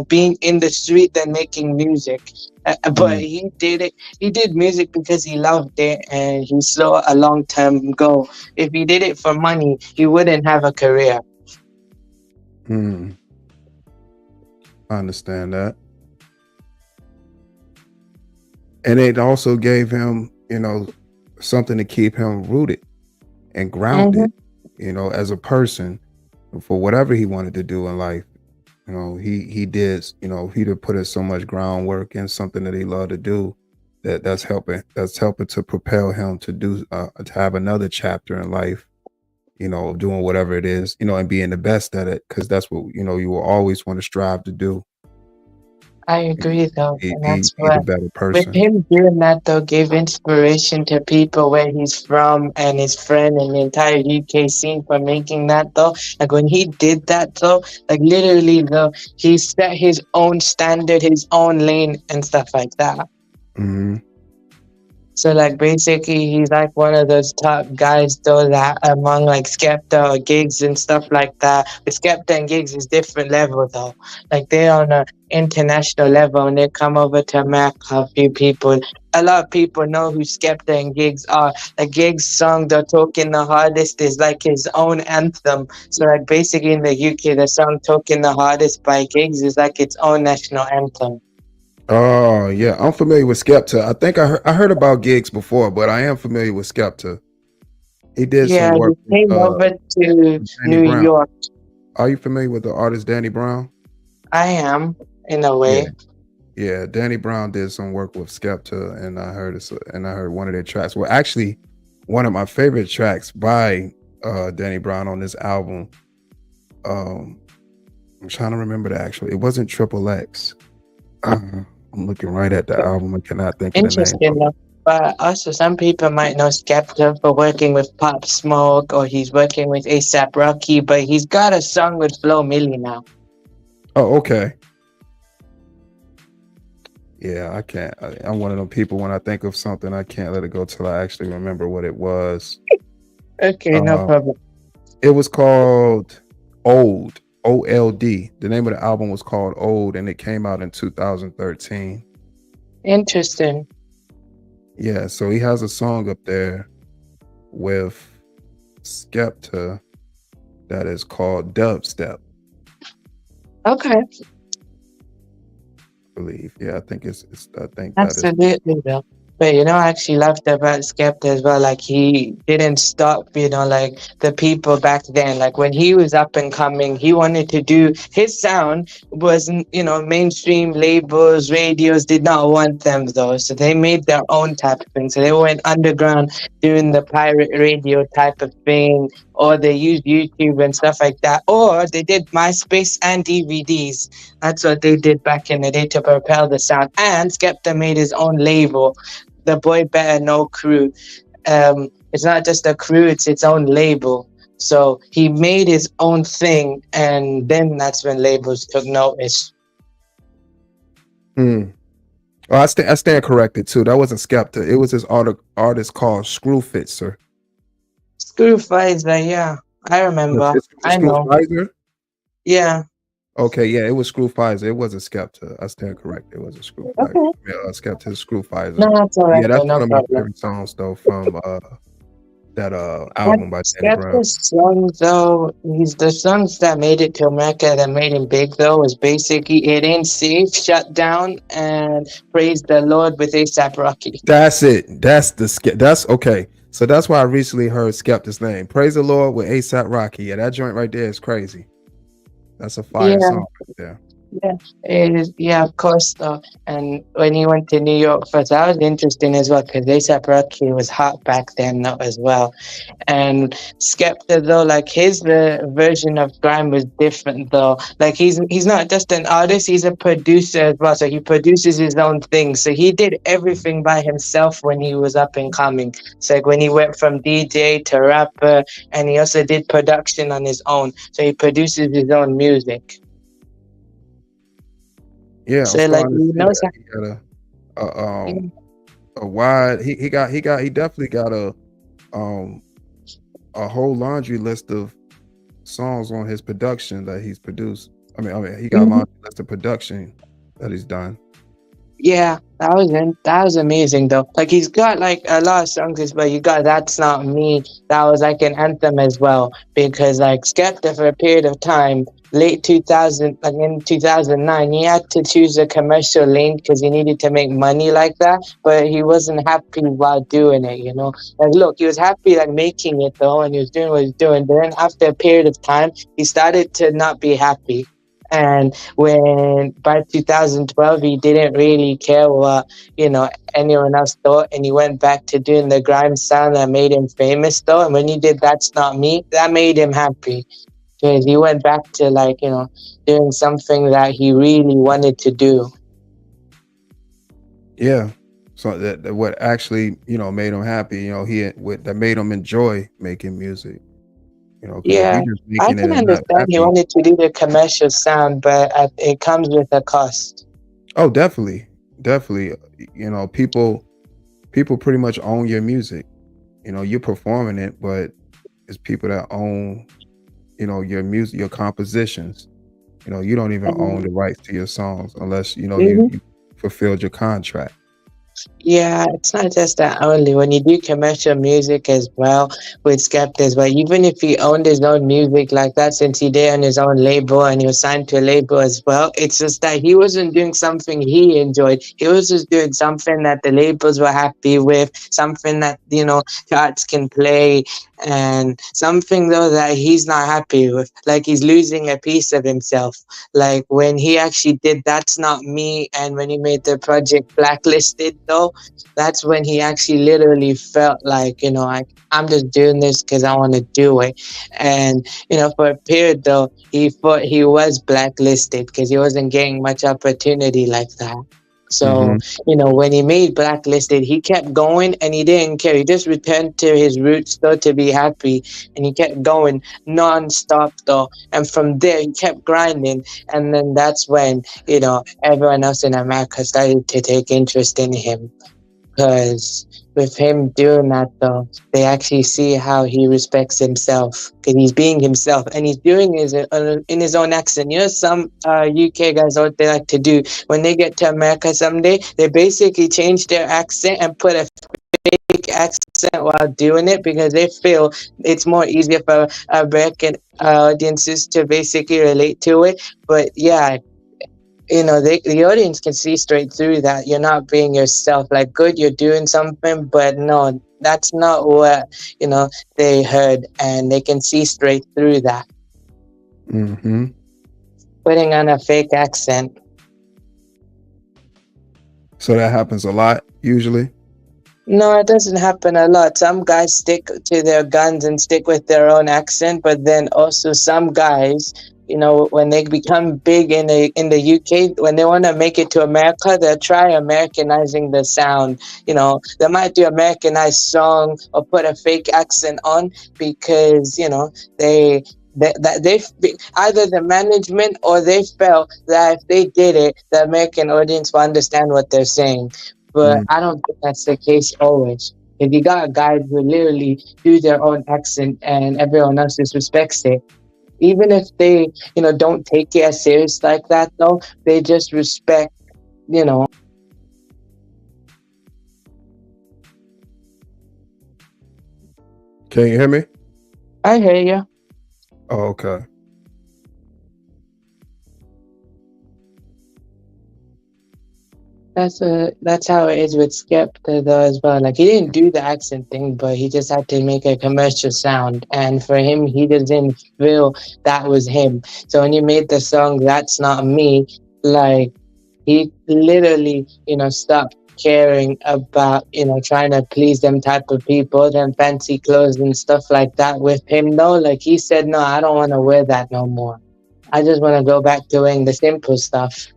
being in the street than making music. But Mm, he did it. He did music because he loved it and he saw a long term goal. If he did it for money, he wouldn't have a career. mm, I understand that. And it also gave him, something to keep him rooted and Hmm. grounded, as a person for whatever he wanted to do in life. He did, he did put in so much groundwork in something that he loved to do that's helping to propel him to do to have another chapter in life, of doing whatever it is, and being the best at it, because that's what you will always want to strive to do. I You know, agree, though, be and be that's be the what better with person. him doing that though gave inspiration to people where he's from and his friend and the entire UK scene for making that though. Like when he did that though, like literally though, he set his own standard, his own lane and stuff like that. Hmm. So like basically he's like one of those top guys though that among like Skepta or Gigs and stuff like that. With Skepta and Gigs is different level though. Like they're on a international level and they come over to America. A few people, a lot of people know who Skepta and Gigs are. Like Gigs' song "The Talking the Hardest" is like his own anthem. So like basically in the UK, the song "Talking the Hardest" by Gigs is like its own national anthem. Oh yeah, I'm familiar with Skepta. I think I heard about Gigs before, but I am familiar with Skepta. He did Yeah, some work he with came over to Danny New Brown. York. Are you familiar with the artist Danny Brown? I am, in a Yeah, way. yeah. Danny Brown did some work with Skepta, and I heard one of their tracks. Well, actually, one of my favorite tracks by Danny Brown on this album. Um, I'm trying to remember the actual. It wasn't Triple X. I'm looking right at the album. I cannot think of the name Interesting of it. though. But also, some people might know Skepta for working with Pop Smoke or he's working with ASAP Rocky, but he's got a song with Flo Milli now. Oh, okay. Yeah, I can't. I'm one of them people. When I think of something, I can't let it go till I actually remember what it was. Okay, no Uh, problem. it was called Old. OLD. The name of the album was called Old, and it came out in 2013. Interesting. Yeah, so he has a song up there with Skepta that is called Dubstep, Okay, I believe. Yeah, I think it's I think that is. absolutely though. But I actually loved about Skepta as well. Like he didn't stop, like the people back then. Like when he was up and coming, he wanted to do his sound wasn't, mainstream labels, radios did not want them though. So they made their own type of thing. So they went underground doing the pirate radio type of thing, or they used YouTube and stuff like that. Or they did MySpace and DVDs. That's what they did back in the day to propel the sound. And Skepta made his own label, the Boy Better Know crew. It's not just a crew, it's its own label. So he made his own thing, and then that's when labels took notice. Hmm. Oh, I stand corrected too. That wasn't Skepta. It was this artist called Screwfitzer. Screw Pfizer, yeah, I remember. It's I know. Screwfitzer. Yeah. Okay, yeah, it was Screwfisor. It wasn't Skepta. I stand corrected. It wasn't Screwfisor. Okay. Yeah, Skepta is Screwfisor. No, that's all right, Yeah, though, that's no one of my problem. favorite songs though from that But album by Danny Brown. Skepta's songs, though, he's the songs that made it to America that made him big, though, was basically It Ain't Safe, Shut Down, and Praise the Lord with ASAP Rocky. That's it. That's okay. So that's why I recently heard Skepta's name. Praise the Lord with ASAP Rocky. Yeah, that joint right there is crazy. That's a fire Yeah. song right there. Yeah, it is, yeah, of course, though. And when he went to New York first, that was interesting as well because ASAP Rocky was hot back then, though, as well. And Skepta, though, like his version of grime was different, though. Like he's not just an artist; he's a producer as well. So he produces his own things. So he did everything by himself when he was up and coming. So like when he went from DJ to rapper, and he also did production on his own. So he produces his own music. Yeah, I'm So like starting to he see knows that. He got how. a wide he definitely got um a whole laundry list of songs on his production that he's produced. I mean, he got a laundry list of production that he's done. Yeah, that was amazing though. Like he's got like a lot of songs, but you got "That's Not Me." That was like an anthem as well because like Skepta for a period of time, late 2000, like in 2009, he had to choose a commercial lane because he needed to make money like that, but he wasn't happy while doing it. You know, like look, he was happy like making it though, and he was doing what he was doing. But then after a period of time, he started to not be happy. And when by 2012 he didn't really care what anyone else thought, and he went back to doing the grime sound that made him famous though. And when he did "That's Not Me," that made him happy because he went back to like doing something that he really wanted to do. Yeah. So that what actually, made him happy, that made him enjoy making music, because if Yeah, you're just I making it can and not understand he happy. wanted to do the commercial sound, but it comes with a cost. Oh, definitely. Definitely. People pretty much own your music. You're performing it, but it's people that own, your music, your compositions. You don't even own the rights to your songs unless, you fulfilled your contract. Yeah, it's not just that only. When you do commercial music as well with Skepta, but even if he owned his own music like that, since he did on his own label and he was signed to a label as well, it's just that he wasn't doing something he enjoyed. He was just doing something that the labels were happy with, something that, charts can play, and something though that he's not happy with. Like he's losing a piece of himself. Like when he actually did "That's Not Me" and when he made the project Blacklisted though, that's when he actually literally felt like, I'm just doing this because I want to do it. And, for a period though, he thought he was blacklisted because he wasn't getting much opportunity like that. So, Hmm. when he made Blacklisted, he kept going and he didn't care. He just returned to his roots though to be happy, and he kept going non-stop though. And from there, he kept grinding. And then that's when, everyone else in America started to take interest in him. Because with him doing that, though, they actually see how he respects himself. Because he's being himself, and he's doing it in his own accent. Some UK guys out there like to do when they get to America someday, they basically change their accent and put a fake accent while doing it because they feel it's more easier for American audiences to basically relate to it. But yeah, the audience can see straight through that you're not being yourself. Like, good, you're doing something, but no, that's not what they heard, and they can see straight through that. Hmm. Putting on a fake accent. So that happens a lot usually. No, it doesn't happen a lot. Some guys stick to their guns and stick with their own accent, but then also some guys, when they become big in the UK, when they want to make it to America, they'll try Americanizing the sound. They might do Americanized song or put a fake accent on because they either the management or they felt that if they did it, the American audience will understand what they're saying. But Mm. I don't think that's the case always. If you got guys who literally do their own accent and everyone else just respects it, even if they, don't take it as serious like that, though, they just respect, you know. Can you hear me? I hear you. Oh, okay. That's how it is with Skepta though as well. Like he didn't do the accent thing, but he just had to make a commercial sound. And for him, he didn't feel that was him. So when he made the song "That's Not Me," like he literally, stopped caring about, trying to please them type of people, them fancy clothes and stuff like that with him though. Like he said, no, I don't want to wear that no more. I just want to go back to wearing the simple stuff.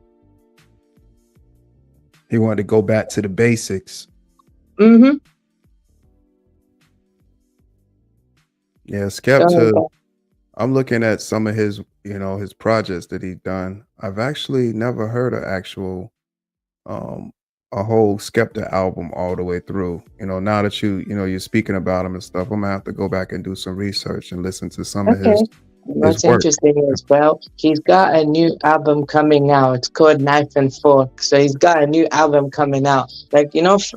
He wanted to go back to the basics. Mm-hmm. Yeah, Skepta. I'm looking at some of his, his projects that he's done. I've actually never heard an actual um a whole Skepta album all the way through. Now that you're speaking about him and stuff, I'm gonna have to go back and do some research and listen to some of Okay. his What's work. interesting as well, he's got a new album coming out. It's called Knife and Fork. So he's got a new album coming out. Like,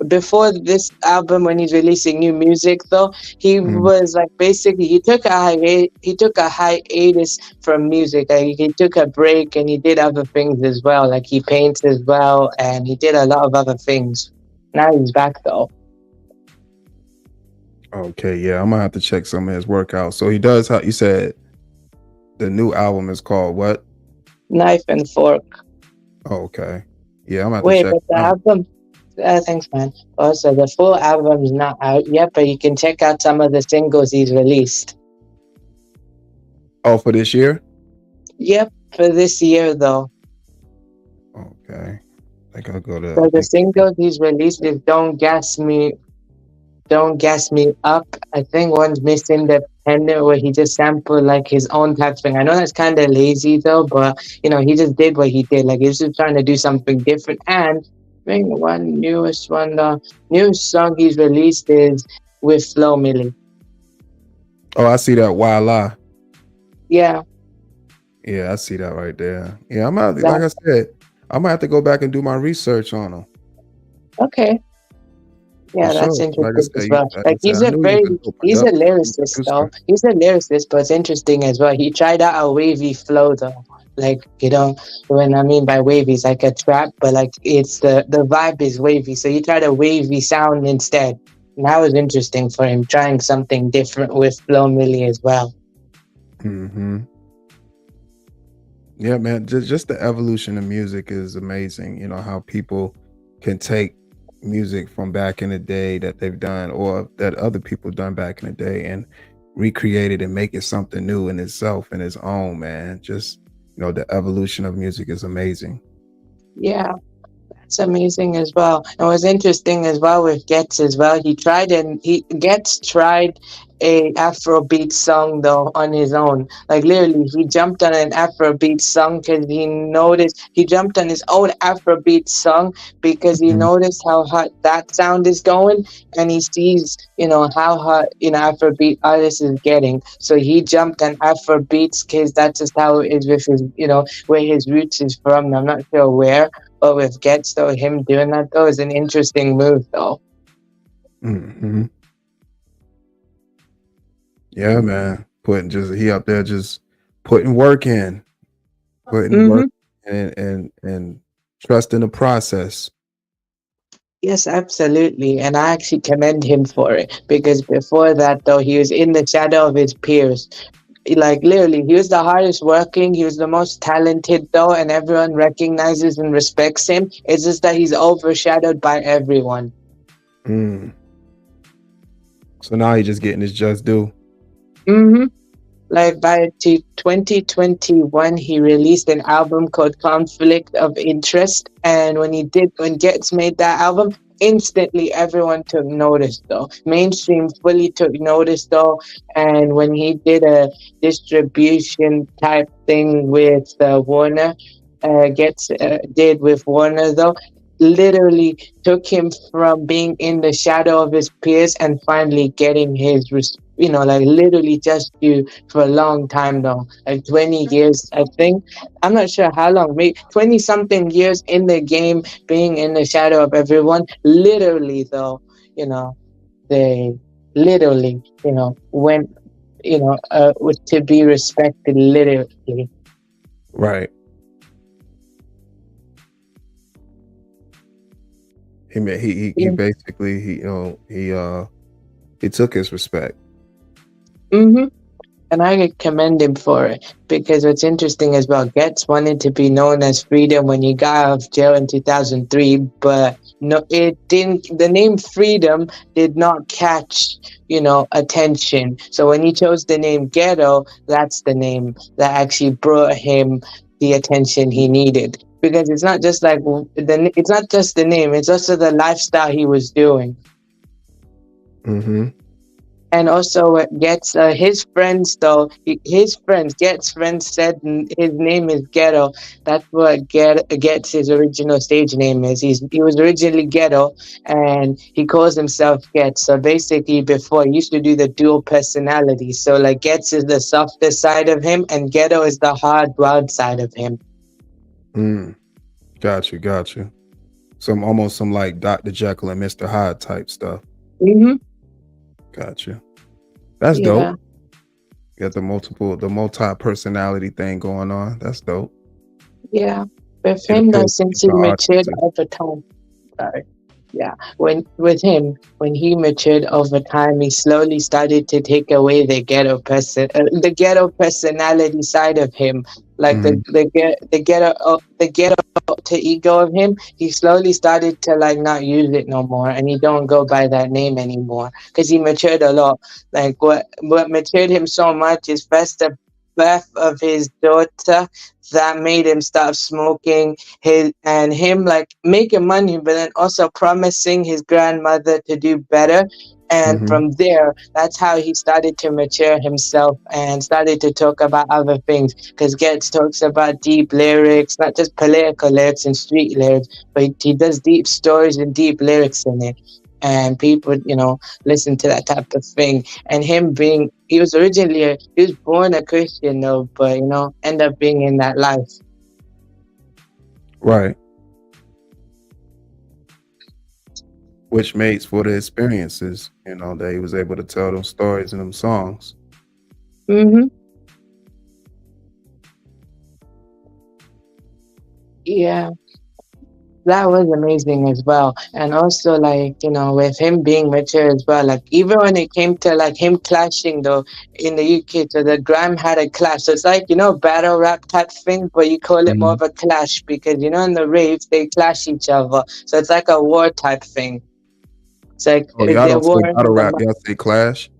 before this album, when he's releasing new music, though, he Mhm. was like basically he took a hiatus from music. Like, he took a break and he did other things as well. Like he paints as well, and he did a lot of other things. Now he's back though. Okay, yeah, I'm gonna have to check some of his work out. So he does how you said the new album is called what? Knife and Fork. Oh, okay. Yeah, I'm gonna have to Wait, check but the it out. album. Thanks, man. Also, the full album's not out yet, but you can check out some of the singles he's released. Oh, for this year? Yep, for this year though. Okay. I think I'll go to I So the think singles he's released is Don't Gas Me Up. I think one's Miss Independent where he just sampled like his own type thing. I know that's kind of lazy though, but he just did what he did. Like he was just trying to do something different. And I think the newest song he's released is with Flo Milli. Oh, I see that Voila. Yeah, Yeah, I see that right there. Yeah, I'm out like that I said, I'm gonna have to go back and do my research on him. okay. For Yeah, that's sure. interesting as well. Like I Like said, I knew he was a dope he's a lyricist though. producer. He's a lyricist, but it's interesting as well. He tried out a wavy flow though. Like, when I mean by wavy, it's like a trap, but like it's the vibe is wavy. So he tried a wavy sound instead. And that was interesting for him, trying something different with Flo Milli as well. Hmm. Yeah, man. Just the evolution of music is amazing. How people can take music from back in the day that they've done or that other people done back in the day and recreate it and make it something new in itself in its own, man. Just the evolution of music is amazing. Yeah. It's amazing as well. And what's interesting as well with Getz as well, Getz tried a Afrobeat song though on his own. Like literally, he jumped on an Afrobeat song because he jumped on his own Afrobeat song because he Mhm. noticed how hot that sound is going, and he sees how hot Afrobeat artist is getting. So he jumped on Afrobeats because that's just how it is with his where his roots is from. I'm not sure where. But with Getz, though, him doing that, though, is an interesting move, though. Hmm. Yeah, man. He up there just putting work in, putting Mm-hmm. work and trusting the process. Yes, absolutely. And I actually commend him for it because before that, though, he was in the shadow of his peers. Like, literally, he was the hardest working, he was the most talented, though, and everyone recognizes and respects him. It's just that he's overshadowed by everyone. Mm. So now he's just getting his just due. Mm-hmm. Like by 2021, he released an album called Conflict of Interest. And when Getz made that album, instantly everyone took notice though. Mainstream fully took notice though. And when he did a distribution type thing with Warner, Getz did with Warner though, literally took him from being in the shadow of his peers and finally getting his like literally just you for a long time though, like 20 years I think. I'm not sure how long, maybe 20 something years in the game, being in the shadow of everyone. Literally though, they literally went to be respected, literally. Right. He Yeah. basically he took his respect. Mm-hmm. And I commend him for it because what's interesting as well, Getz wanted to be known as Freedom when he got out of jail in 2003, but no, it didn't. The name Freedom did not catch, attention. So when he chose the name Ghetto, that's the name that actually brought him the attention he needed. Because it's not just like it's not just the name; it's also the lifestyle he was doing. Mm-hmm. And also, gets his friends though. His friends gets friends said his name is Ghetto. That's what gets his original stage name is. He was originally Ghetto, and he calls himself Gets. So basically, before he used to do the dual personality. So like Gets is the softer side of him, and Ghetto is the hard, wild side of him. Mm, got you, got you. Some almost some like Dr. Jekyll and Mr. Hyde type stuff. Mm-hmm. Got you. That's Yeah, dope. Got the multi personality thing going on. That's dope. yeah. With It him though, appeals to since he different matured audiences. over time. Sorry. Yeah, when with him, when he matured over time, he slowly started to take away the ghetto personality side of him, like Mhm. the ghetto alter ego of him. He slowly started to like not use it no more, and he don't go by that name anymore because he matured a lot. Like what matured him so much is first the birth of his daughter that made him stop smoking him like making money but then also promising his grandmother to do better, and Mhm. from there that's how he started to mature himself and started to talk about other things because Getz talks about deep lyrics, not just political lyrics and street lyrics, but he does deep stories and deep lyrics in it, and people listen to that type of thing. And him being he was born a Christian though, but end up being in that life. Right. Which makes for the experiences, that he was able to tell them stories and them songs. Mm-hmm. Yeah, that was amazing as well. And also, like, with him being mature as well, like, even when it came to, like, him clashing, though, in the UK, so the Grime had a clash. So it's like, battle rap type thing, but you call it more Mhm. of a clash because, in the raves, they clash each other. So it's like a war type thing. It's like Oh, y'all they're don't say warring battle in the rap, y'all say clash?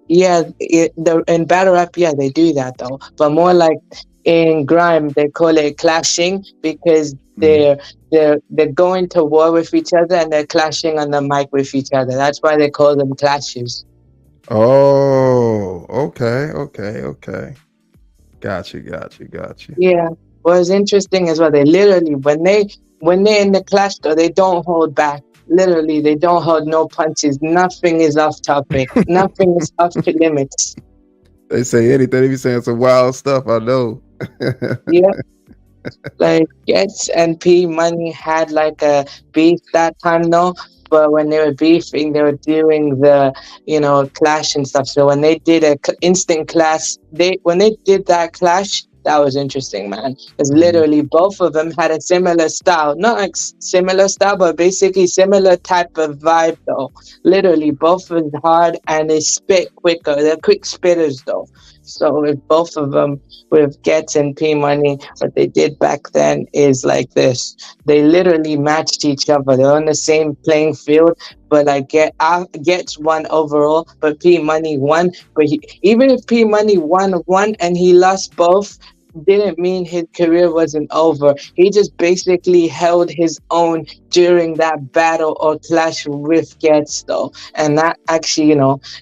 Yeah, in battle rap, yeah, they do that though. But more like in grime, they call it clashing because Mhm. they're going to war with each other and they're clashing on the mic with each other. That's why they call them clashes. Oh, okay, okay, okay. Got you, got you, got you. Yeah. What's interesting as well, they literally when they're in the clash though, they don't hold back. Literally, they don't hold no punches. Nothing is off topic. Nothing is off to limits. They say anything. They be saying some wild stuff, I know. Yeah. Like Gets and P Money had like a beef that time though, but when they were beefing, they were doing the clash and stuff. So when they did a instant clash, when they did that clash, that was interesting, man. Because Mhm. literally both of them had a similar style, not like similar style, but basically similar type of vibe though. Literally both was hard and they spit quicker. They're quick spitters though. So with both of them, with Gets and P Money, what they did back then is like this. They literally matched each other. They're on the same playing field, but like Gets won overall, but P Money won. But even if P Money won and he lost both, didn't mean his career wasn't over. He just basically held his own during that battle or clash with Gets though. And that actually,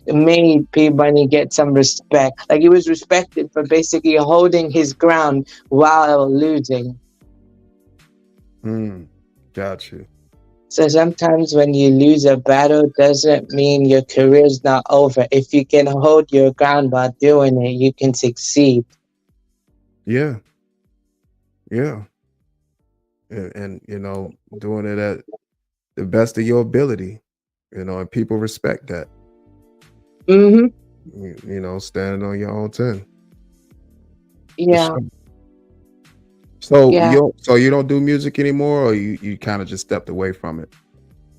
made P Bunny get some respect. Like he was respected for basically holding his ground while losing. Mm, got you. So sometimes when you lose a battle doesn't mean your career's not over. If you can hold your ground while doing it, you can succeed. Yeah, yeah. And doing it at the best of your ability, and people respect that. Mm-hmm. Standing on your own 10. For Yeah. sure. So Yeah. you don't do music anymore, or you kind of just stepped away from it?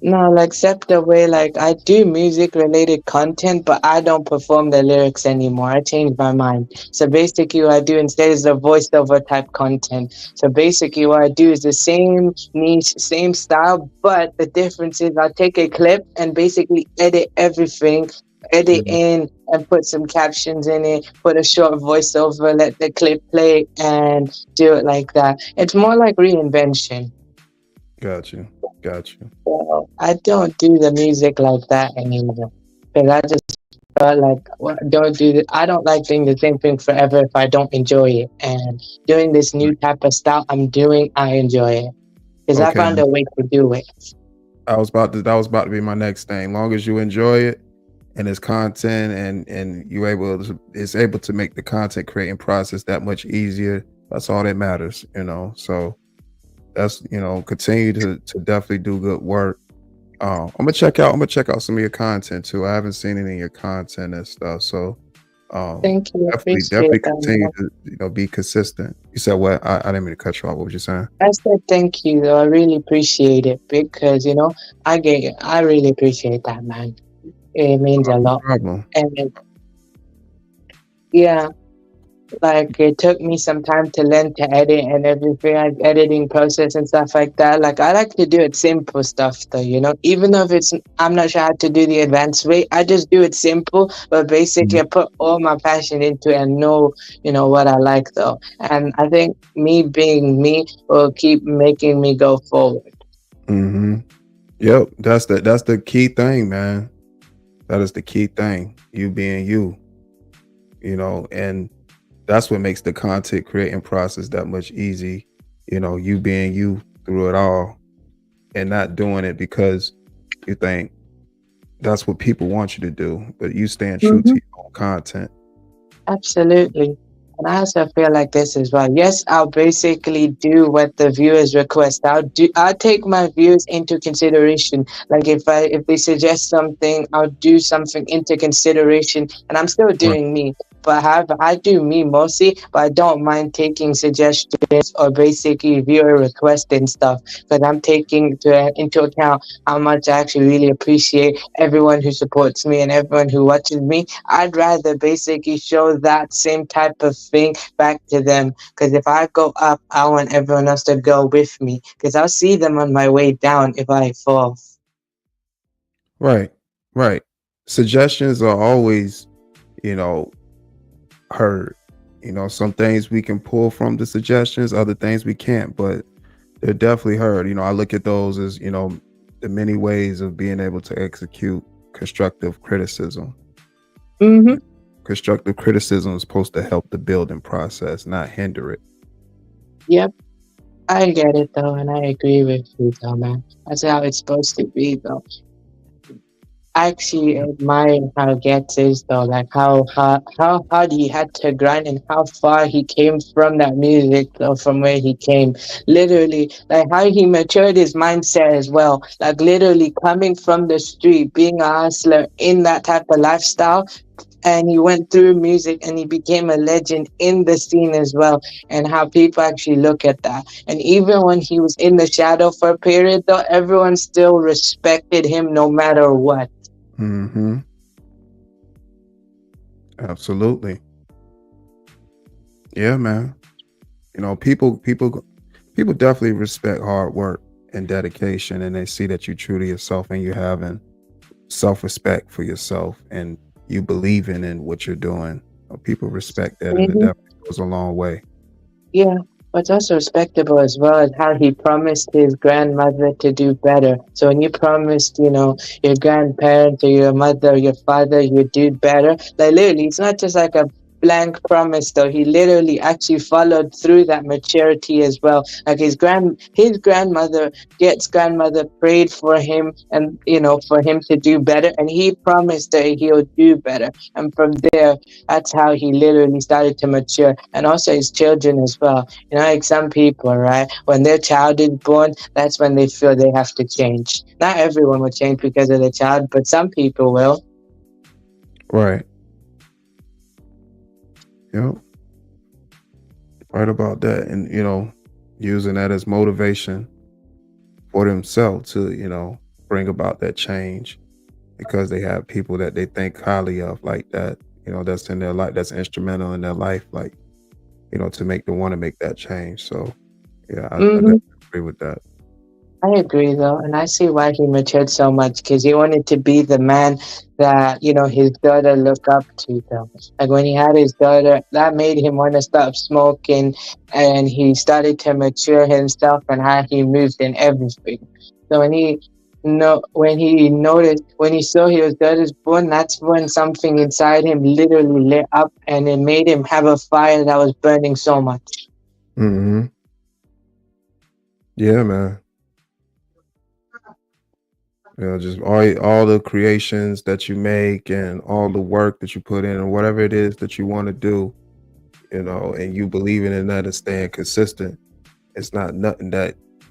No, like step away. Like I do music related content, but I don't perform the lyrics anymore. I changed my mind. So basically, what I do instead is the voiceover type content. So basically, what I do is the same niche, same style, but the difference is I take a clip and basically edit everything, edit Mhm. in and put some captions in it, put a short voiceover, let the clip play, and do it like that. It's more like reinvention. Got you. Got you. So I don't do the music like that anymore because I just But like, don't do I don't like doing the same thing forever if I don't enjoy it. And doing this new type of style I'm doing, I enjoy it because I Okay, found a way to do it. that was about to be my next thing. Long as you enjoy it and it's content and you able to, it's able to make the content creating process that much easier. That's all that matters, you know. So that's, you know, continue to definitely do good work. I'm gonna check out some of your content too. I haven't seen any of your content and stuff. So Thank you, definitely appreciate continue that. to, you know, be consistent. You said what? I didn't mean to cut you off. What was you saying? I said thank you though. I really appreciate it because I really appreciate that, man. It means Oh, a no lot. problem. And yeah, like it took me some time to learn to edit and everything, like editing process and stuff like that. Like I like to do it simple stuff though, even though if it's I'm not sure how to do the advanced way, I just do it simple. But basically, I put all my passion into it and know what I like though. And I think me being me will keep making me go forward. Mm-hmm. Yep, that's the key thing, man. That is the key thing. You being you, you know, and that's what makes the content creating process that much easy. You know, you being you through it all and not doing it because you think that's what people want you to do, but you staying true to Hmm. your own content. Absolutely. And I also feel like this as well. Yes, I'll basically do what the viewers request. I'll take my views into consideration. Like if they suggest something, I'll do something into consideration and I'm still Right. doing me. But however, I do me mostly, but I don't mind taking suggestions or basically viewer requests and stuff because I'm taking into account how much I actually really appreciate everyone who supports me and everyone who watches me. I'd rather basically show that same type of thing back to them. Because if I go up, I want everyone else to go with me. Because I'll see them on my way down if I fall. Right. Right. Suggestions are always, you know, heard. You know, some things we can pull from the suggestions, other things we can't, but they're definitely heard. You know, I look at those as, you know, the many ways of being able to execute constructive criticism. Mm-hmm. Constructive criticism is supposed to help the building process, not hinder it. Yep. I get it though, and I agree with you though, man. That's how it's supposed to be though. I actually admire how Getz is though, like how hard he had to grind and how far he came from that music though, from where he came. Literally, like how he matured his mindset as well. Like literally coming from the street, being a hustler in that type of lifestyle, and he went through music and he became a legend in the scene as well, and how people actually look at that. And even when he was in the shadow for a period though, everyone still respected him no matter what. Mm-hmm. Absolutely. Yeah, man. You know, people definitely respect hard work and dedication, and they see that you true to yourself and you having self-respect for yourself and you believing in what you're doing. You know, people respect that, and it Mhm. definitely goes a long way. Yeah, what's also respectable as well is how he promised his grandmother to do better. So when you promised, your grandparents or your mother or your father you would do better, like literally, it's not just like a blank promise though. He literally actually followed through that maturity as well. Like his grandmother, Get's grandmother, prayed for him and for him to do better, and he promised that he'll do better. And from there, that's how he literally started to mature, and also his children as well. Like some people, right, when their child is born, that's when they feel they have to change. Not everyone will change because of the child, but some people will. Right. Yep. Right about that. And, you know, using that as motivation for themselves to, you know, bring about that change because they have people that they think highly of like that, you know, that's in their life, that's instrumental in their life, like, you know, to make them want to make that change. So yeah, I Hmm. definitely agree with that. I agree though, and I see why he matured so much because he wanted to be the man that his daughter look up to. Though, like when he had his daughter, that made him want to stop smoking, and he started to mature himself and how he moved and everything. So when he No, when he noticed, when he saw his daughter's born, that's when something inside him literally lit up and it made him have a fire that was burning so much. Hmm. Yeah, man. Just all the creations that you make and all the work that you put in and whatever it is that you want to do, and you believing in that and staying consistent. It's not nothing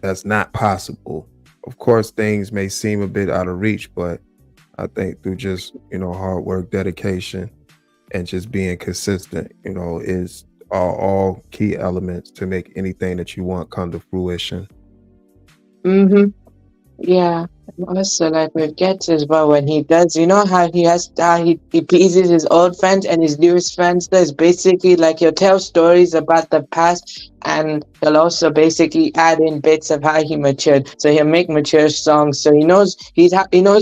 that's not possible. Of course, things may seem a bit out of reach, but I think through just hard work, dedication, and just being consistent, is all key elements to make anything that you want come to fruition. Mm-hmm. Yeah, and also like with Gets as well, when he does, you know how he pleases his old friends and his newest friends. There's basically like he'll tell stories about the past, and he'll also basically add in bits of how he matured. So he'll make mature songs. So he knows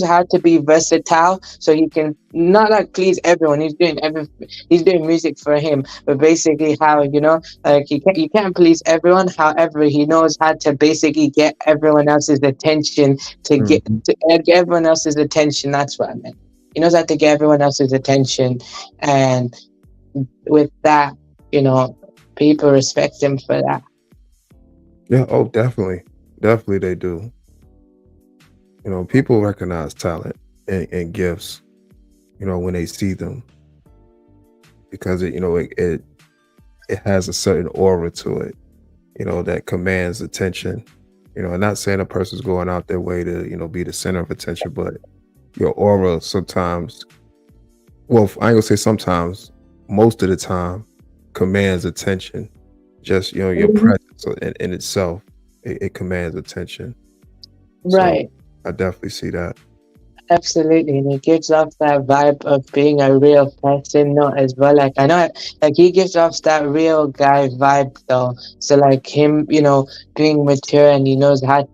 how to be versatile. So he can not like please everyone. He's doing music for him, but basically how like you can't please everyone. However, he knows how to basically get everyone else's attention Mhm. get everyone else's attention. That's what I meant. He knows how to get everyone else's attention, and with that, you know, people respect him for that. Yeah, oh, definitely they do. People recognize talent and gifts, when they see them because it has a certain aura to it, that commands attention. And not saying a person's going out their way to, be the center of attention, but your aura sometimes, well, I ain't gonna say sometimes, most of the time commands attention. Just, your Mhm. presence in itself, it commands attention. So Right. I definitely see that. Absolutely, and he gives off that vibe of being a real person, not as well. Like I know, like he gives off that real guy vibe, though. So like him, being mature and he knows how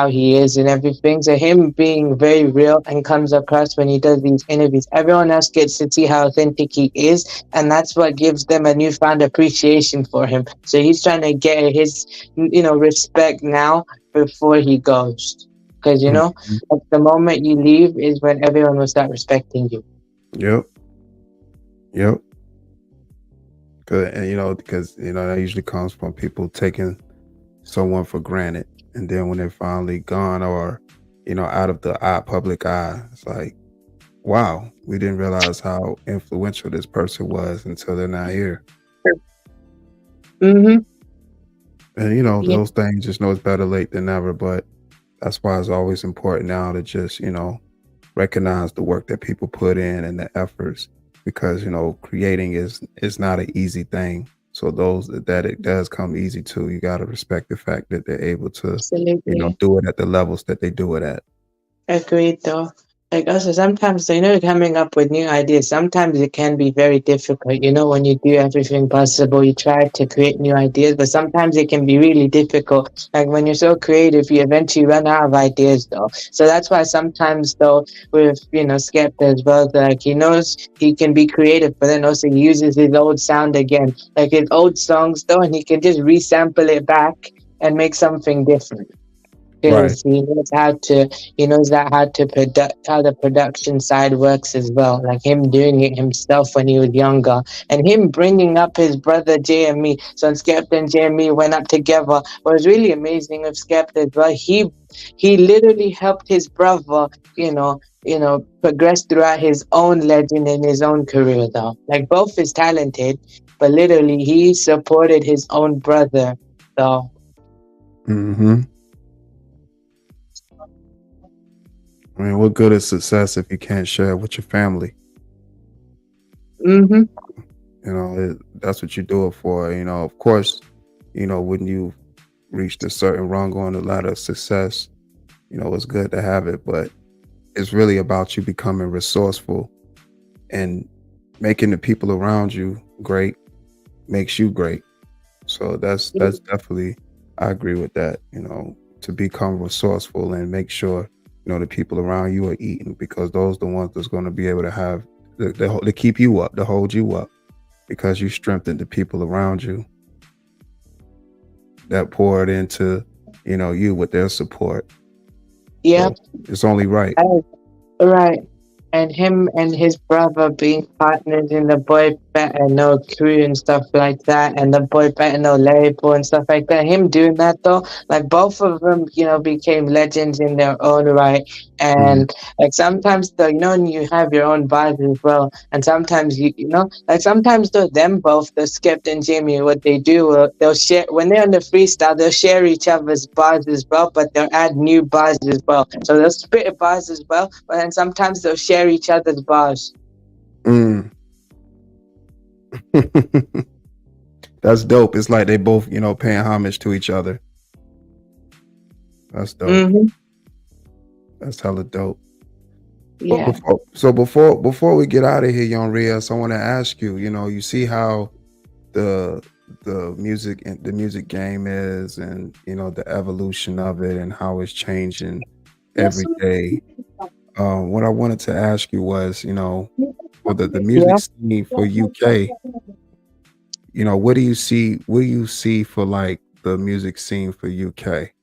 he is and everything. So him being very real and comes across when he does these interviews. Everyone else gets to see how authentic he is, and that's what gives them a newfound appreciation for him. So he's trying to get his, respect now before he goes, because Mhm. like the moment you leave is when everyone will start respecting you. Yep. Yep. Good. And because that usually comes from people taking someone for granted. And then when they're finally gone or, out of the public eye, it's like, wow, we didn't realize how influential this person was until they're not here. Mm-hmm. And Yeah, those things, just know it's better late than never. But that's why it's always important now to just, recognize the work that people put in and the efforts, because creating is not an easy thing. So those that it does come easy to, you got to respect the fact that they're able to absolutely. do it at the levels that they do it at. Agreed, though. Like also sometimes, coming up with new ideas, sometimes it can be very difficult. When you do everything possible, you try to create new ideas, but sometimes it can be really difficult. Like when you're so creative, you eventually run out of ideas, though. So that's why sometimes, though, with, Skepta as well, like he knows he can be creative, but then also he uses his old sound again, like his old songs, though, and he can just resample it back and make something different Right. because he knows that how the production side works as well, like him doing it himself when he was younger and him bringing up his brother JME. So when Skepta and JME went up together, what was really amazing with Skepta as well, he literally helped his brother, progress throughout his own legend in his own career, though. Like both is talented, but literally he supported his own brother, though. Hmm. I mean, what good is success if you can't share it with your family? Mm-hmm. That's what you do it for. Of course, when you reached a certain rung on the ladder of success, it's good to have it, but it's really about you becoming resourceful and making the people around you great makes you great. So that's definitely, I agree with that. To become resourceful and make sure the people around you are eating, because those are the ones that's going to be able to have to keep you up, to hold you up, because you strengthened the people around you that poured into you with their support. Yep. So it's only right. Right. And him and his brother being partners in the Boy Better Know crew and stuff like that, and the Boy Better Know label and stuff like that. Him doing that though, like both of them, became legends in their own right. Mm, And like sometimes though, and you have your own bars as well. And sometimes like sometimes though, them both, the Skip and Jimmy, what they do, they'll share when they're on the freestyle, they'll share each other's bars as well, but they'll add new bars as well. So they'll spit bars as well, but then sometimes they'll share each other's bars. mm. That's dope. It's like they both, paying homage to each other. That's dope. Mm-hmm. That's hella dope. But Yeah. before we get out of here, Young Riaz, I want to ask you. You see how the the music game is, and the evolution of it, and how it's changing every day. What I wanted to ask you was, for the Yeah. music scene for UK, what do you see? What do you see for like the music scene for UK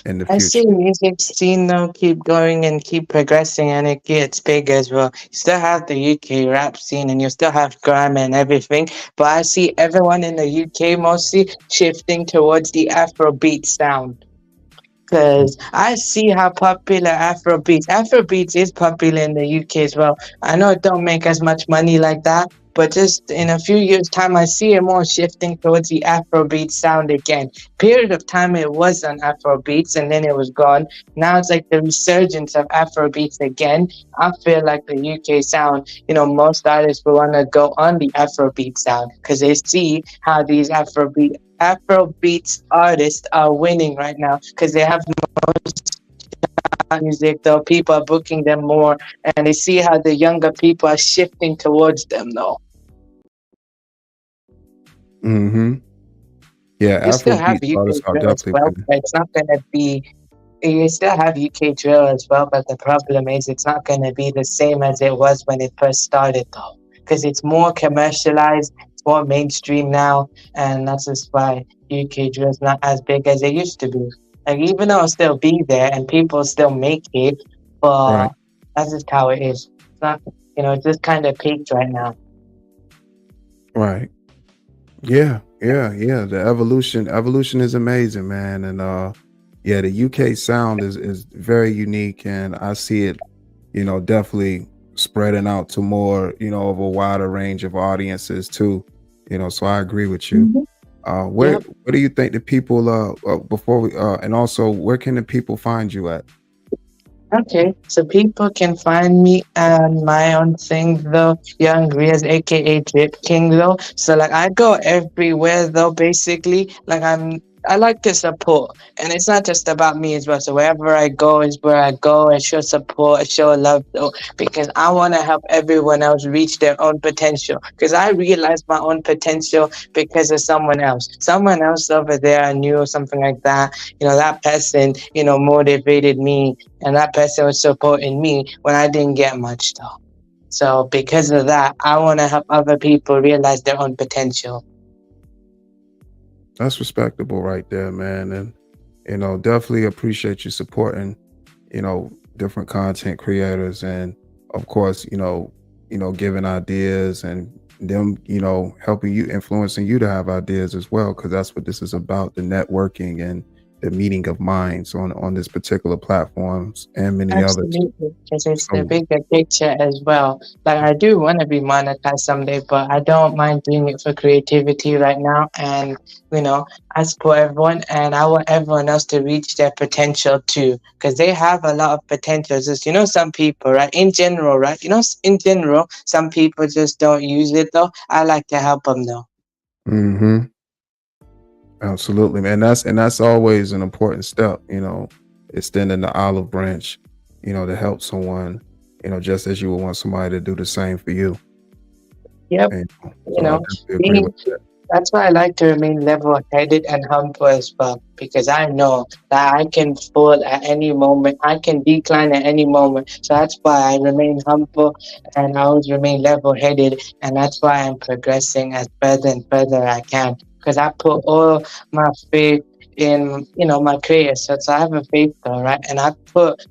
in the I future? see music scene now keep going and keep progressing and it gets big as well. You still have the UK rap scene and you still have grime and everything, but I see everyone in the UK mostly shifting towards the Afrobeat sound. Because I see how popular Afrobeats is popular in the UK as well. I know it don't make as much money like that, but just in a few years' time, I see it more shifting towards the Afrobeat sound again. Period of time it was on Afrobeats and then it was gone. Now it's like the resurgence of Afrobeats again. I feel like the UK sound, most artists will want to go on the Afrobeat sound because they see how these Afrobeats artists are winning right now because they have music, though people are booking them more, and they see how the younger people are shifting towards them though. Mm-hmm. Yeah, You still have Afrobeat UK artists are drill as definitely well, winning. but it's not gonna be you still have UK drill as well, but the problem is it's not gonna be the same as it was when it first started though. Because it's more commercialized, it's more mainstream now, and that's just why UK drill is not as big as it used to be. Like even though it'll still be there and people still make it, but Right. that's just how it is. It's not it's just kind of peaked right now. Right. Yeah, yeah. The evolution is amazing, man. And yeah, the UK sound is very unique, and I see it, definitely spreading out to more, of a wider range of audiences too. So I agree with you. Mhm. Where do you think the people before we and also where can the people find you at? Okay, so people can find me on my own thing though, Young Riaz, aka Drip King though. So like I go everywhere though, basically. I like to support, and it's not just about me as well. So wherever I go is where I go and show support, and show love though, because I want to help everyone else reach their own potential. Because I realized my own potential because of someone else. Someone else over there I knew or something like that. That person, motivated me and that person was supporting me when I didn't get much though. So because of that, I want to help other people realize their own potential. That's respectable right there, man. And definitely appreciate you supporting, different content creators, and of course, giving ideas, and them, helping you, influencing you to have ideas as well, because that's what this is about, the networking and the meeting of minds on this particular platforms and many others. Absolutely, because it's the So bigger picture as well. Like I do want to be monetized someday, but I don't mind doing it for creativity right now. And I support everyone, and I want everyone else to reach their potential too, because they have a lot of potential. Just some people, right? In general, right? In general, some people just don't use it though. I like to help them though. mhm. Absolutely, man. That's always an important step, extending the olive branch, to help someone, just as you would want somebody to do the same for you. Yep. And You so I know, definitely agree being with that. That's why I like to remain level headed and humble as well, because I know that I can fall at any moment, I can decline at any moment. So that's why I remain humble and I always remain level headed, and that's why I'm progressing as further and further I can. Because I put all my faith in my career. So I have a faith though, right? And I put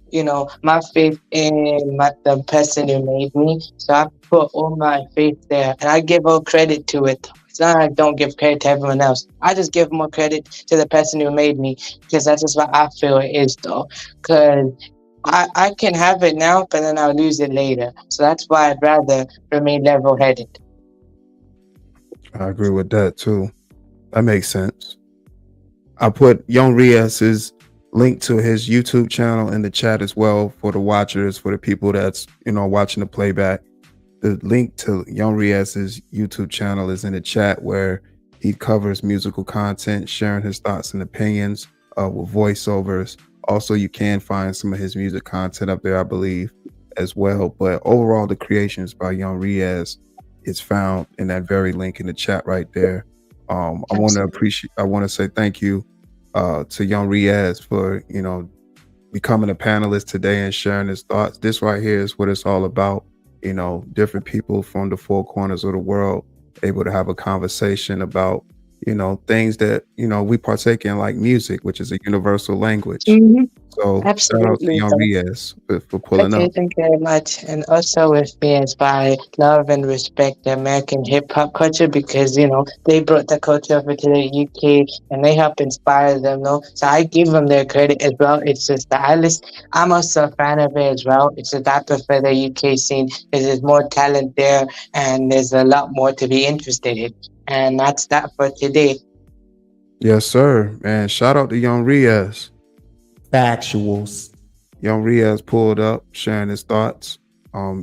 my faith in the person who made me. So I put all my faith there, and I give all credit to it. It's not like I don't give credit to everyone else. I just give more credit to the person who made me, because that's just what I feel it is though. Because I can have it now, but then I'll lose it later. So that's why I'd rather remain level headed. I agree with that too. That makes sense. I put Young Riaz's link to his YouTube channel in the chat as well for the watchers, for the people that's watching the playback. The link to Young Riaz's YouTube channel is in the chat, where he covers musical content, sharing his thoughts and opinions with voiceovers. Also, you can find some of his music content up there, I believe, as well. But overall, the creations by Young Riaz is found in that very link in the chat right there. I want to say thank you to Young Riaz for becoming a panelist today and sharing his thoughts. This right here is what it's all about. Different people from the four corners of the world able to have a conversation about things that we partake in, like music, which is a universal language. Mm-hmm. So shout out to Absolutely. Young Riaz for pulling Okay, up. thank you very much. And also with me is I love and respect the American hip hop culture, because they brought the culture over to the UK and they help inspire them. No, so I give them their credit as well. It's just that I'm also a fan of it as well. It's just I prefer the UK scene because there's more talent there and there's a lot more to be interested in. And that's that for today. Yes, sir. And shout out to Young Riaz. Factuals. Young Riaz pulled up, sharing his thoughts.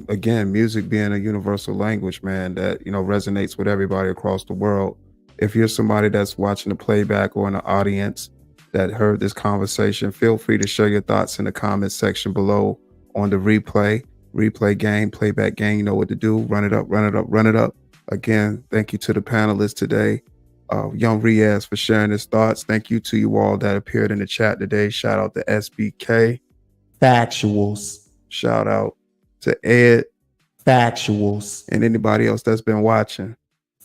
Again, music being a universal language, man, that resonates with everybody across the world. If you're somebody that's watching the playback or in the audience that heard this conversation, feel free to share your thoughts in the comments section below on the replay game, playback game. You know what to do. Run it up, run it up, run it up. Again, thank you to the panelists today. Young Riaz for sharing his thoughts. Thank you to you all that appeared in the chat today. Shout out to SBK. Factuals. Shout out to Ed. Factuals. And anybody else that's been watching.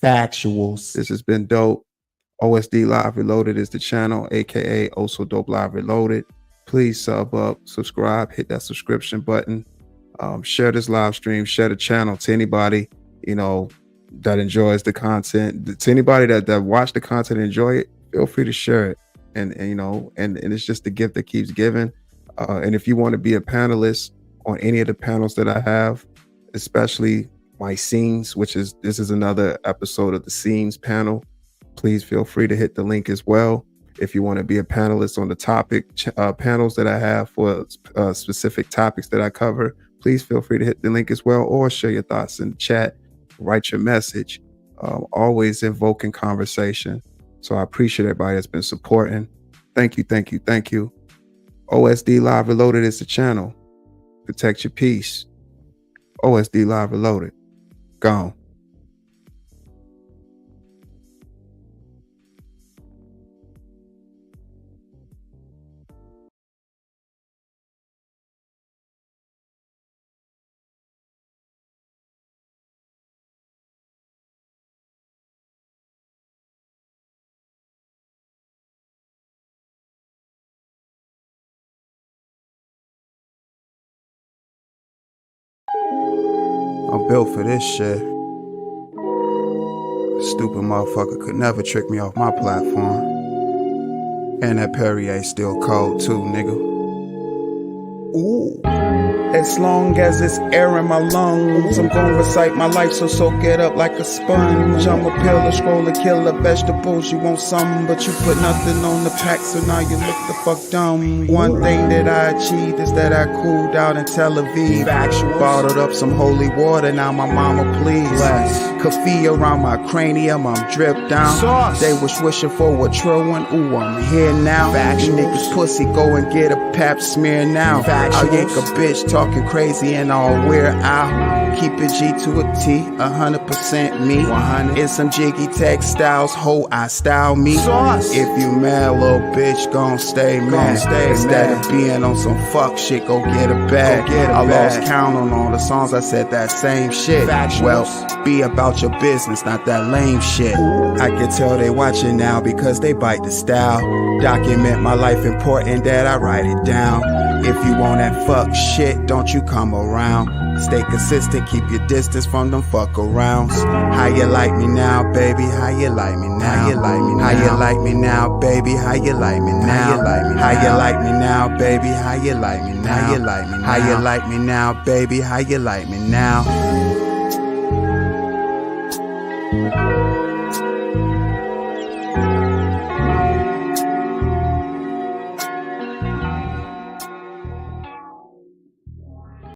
Factuals. This has been dope. OSD Live Reloaded is the channel, aka Also Dope Live Reloaded. Please sub up, subscribe, hit that subscription button. Share this live stream, share the channel to anybody that enjoys the content. To anybody that watch the content and enjoy it, feel free to share it. And it's just the gift that keeps giving. And if you want to be a panelist on any of the panels that I have, especially my scenes, this is another episode of the scenes panel, please feel free to hit the link as well. If you want to be a panelist on the topic panels that I have for specific topics that I cover, please feel free to hit the link as well, or share your thoughts in the chat, write your message. Always invoking conversation. So I appreciate everybody that's been supporting. Thank you, thank you, thank you. OSD Live Reloaded is the channel. Protect your peace. OSD Live Reloaded. Gone. I'm built for this shit. Stupid motherfucker could never trick me off my platform. And that Perrier still cold too, nigga. Ooh. As long as it's air in my lungs, I'm gonna recite my life, so soak it up like a sponge. I'm a pillar, scroller, killer, vegetables. You want some, but you put nothing on the pack, so now you look the fuck dumb. One thing that I achieved is that I cooled out in Tel Aviv. Bottled up some holy water, now my mama please. Coffee around my cranium, I'm dripped down. They was wishing for a Trojan, ooh, I'm here now. You niggas pussy, go and get a pap smear now. I'll yank a bitch talking crazy and I'll wear out. Keep it G to a T, 100% me. 100. In some jiggy textiles, ho, I style me. If you mad, little bitch, gon' stay mad. Instead of being on some fuck shit, go get a bag. I lost count on all the songs I said that same shit. Well, be about about your business, not that lame shit. I can tell they watching now because they bite the style. Document my life important that I write it down. If you want that fuck shit, don't you come around. Stay consistent, keep your distance from them fuck arounds. How you like me now, baby? How you like me now? How you like me now? How you like me now, baby? How you like me now? How you like me now, baby? How you like me now? How you like me now? How you like me now, baby? How you like me now?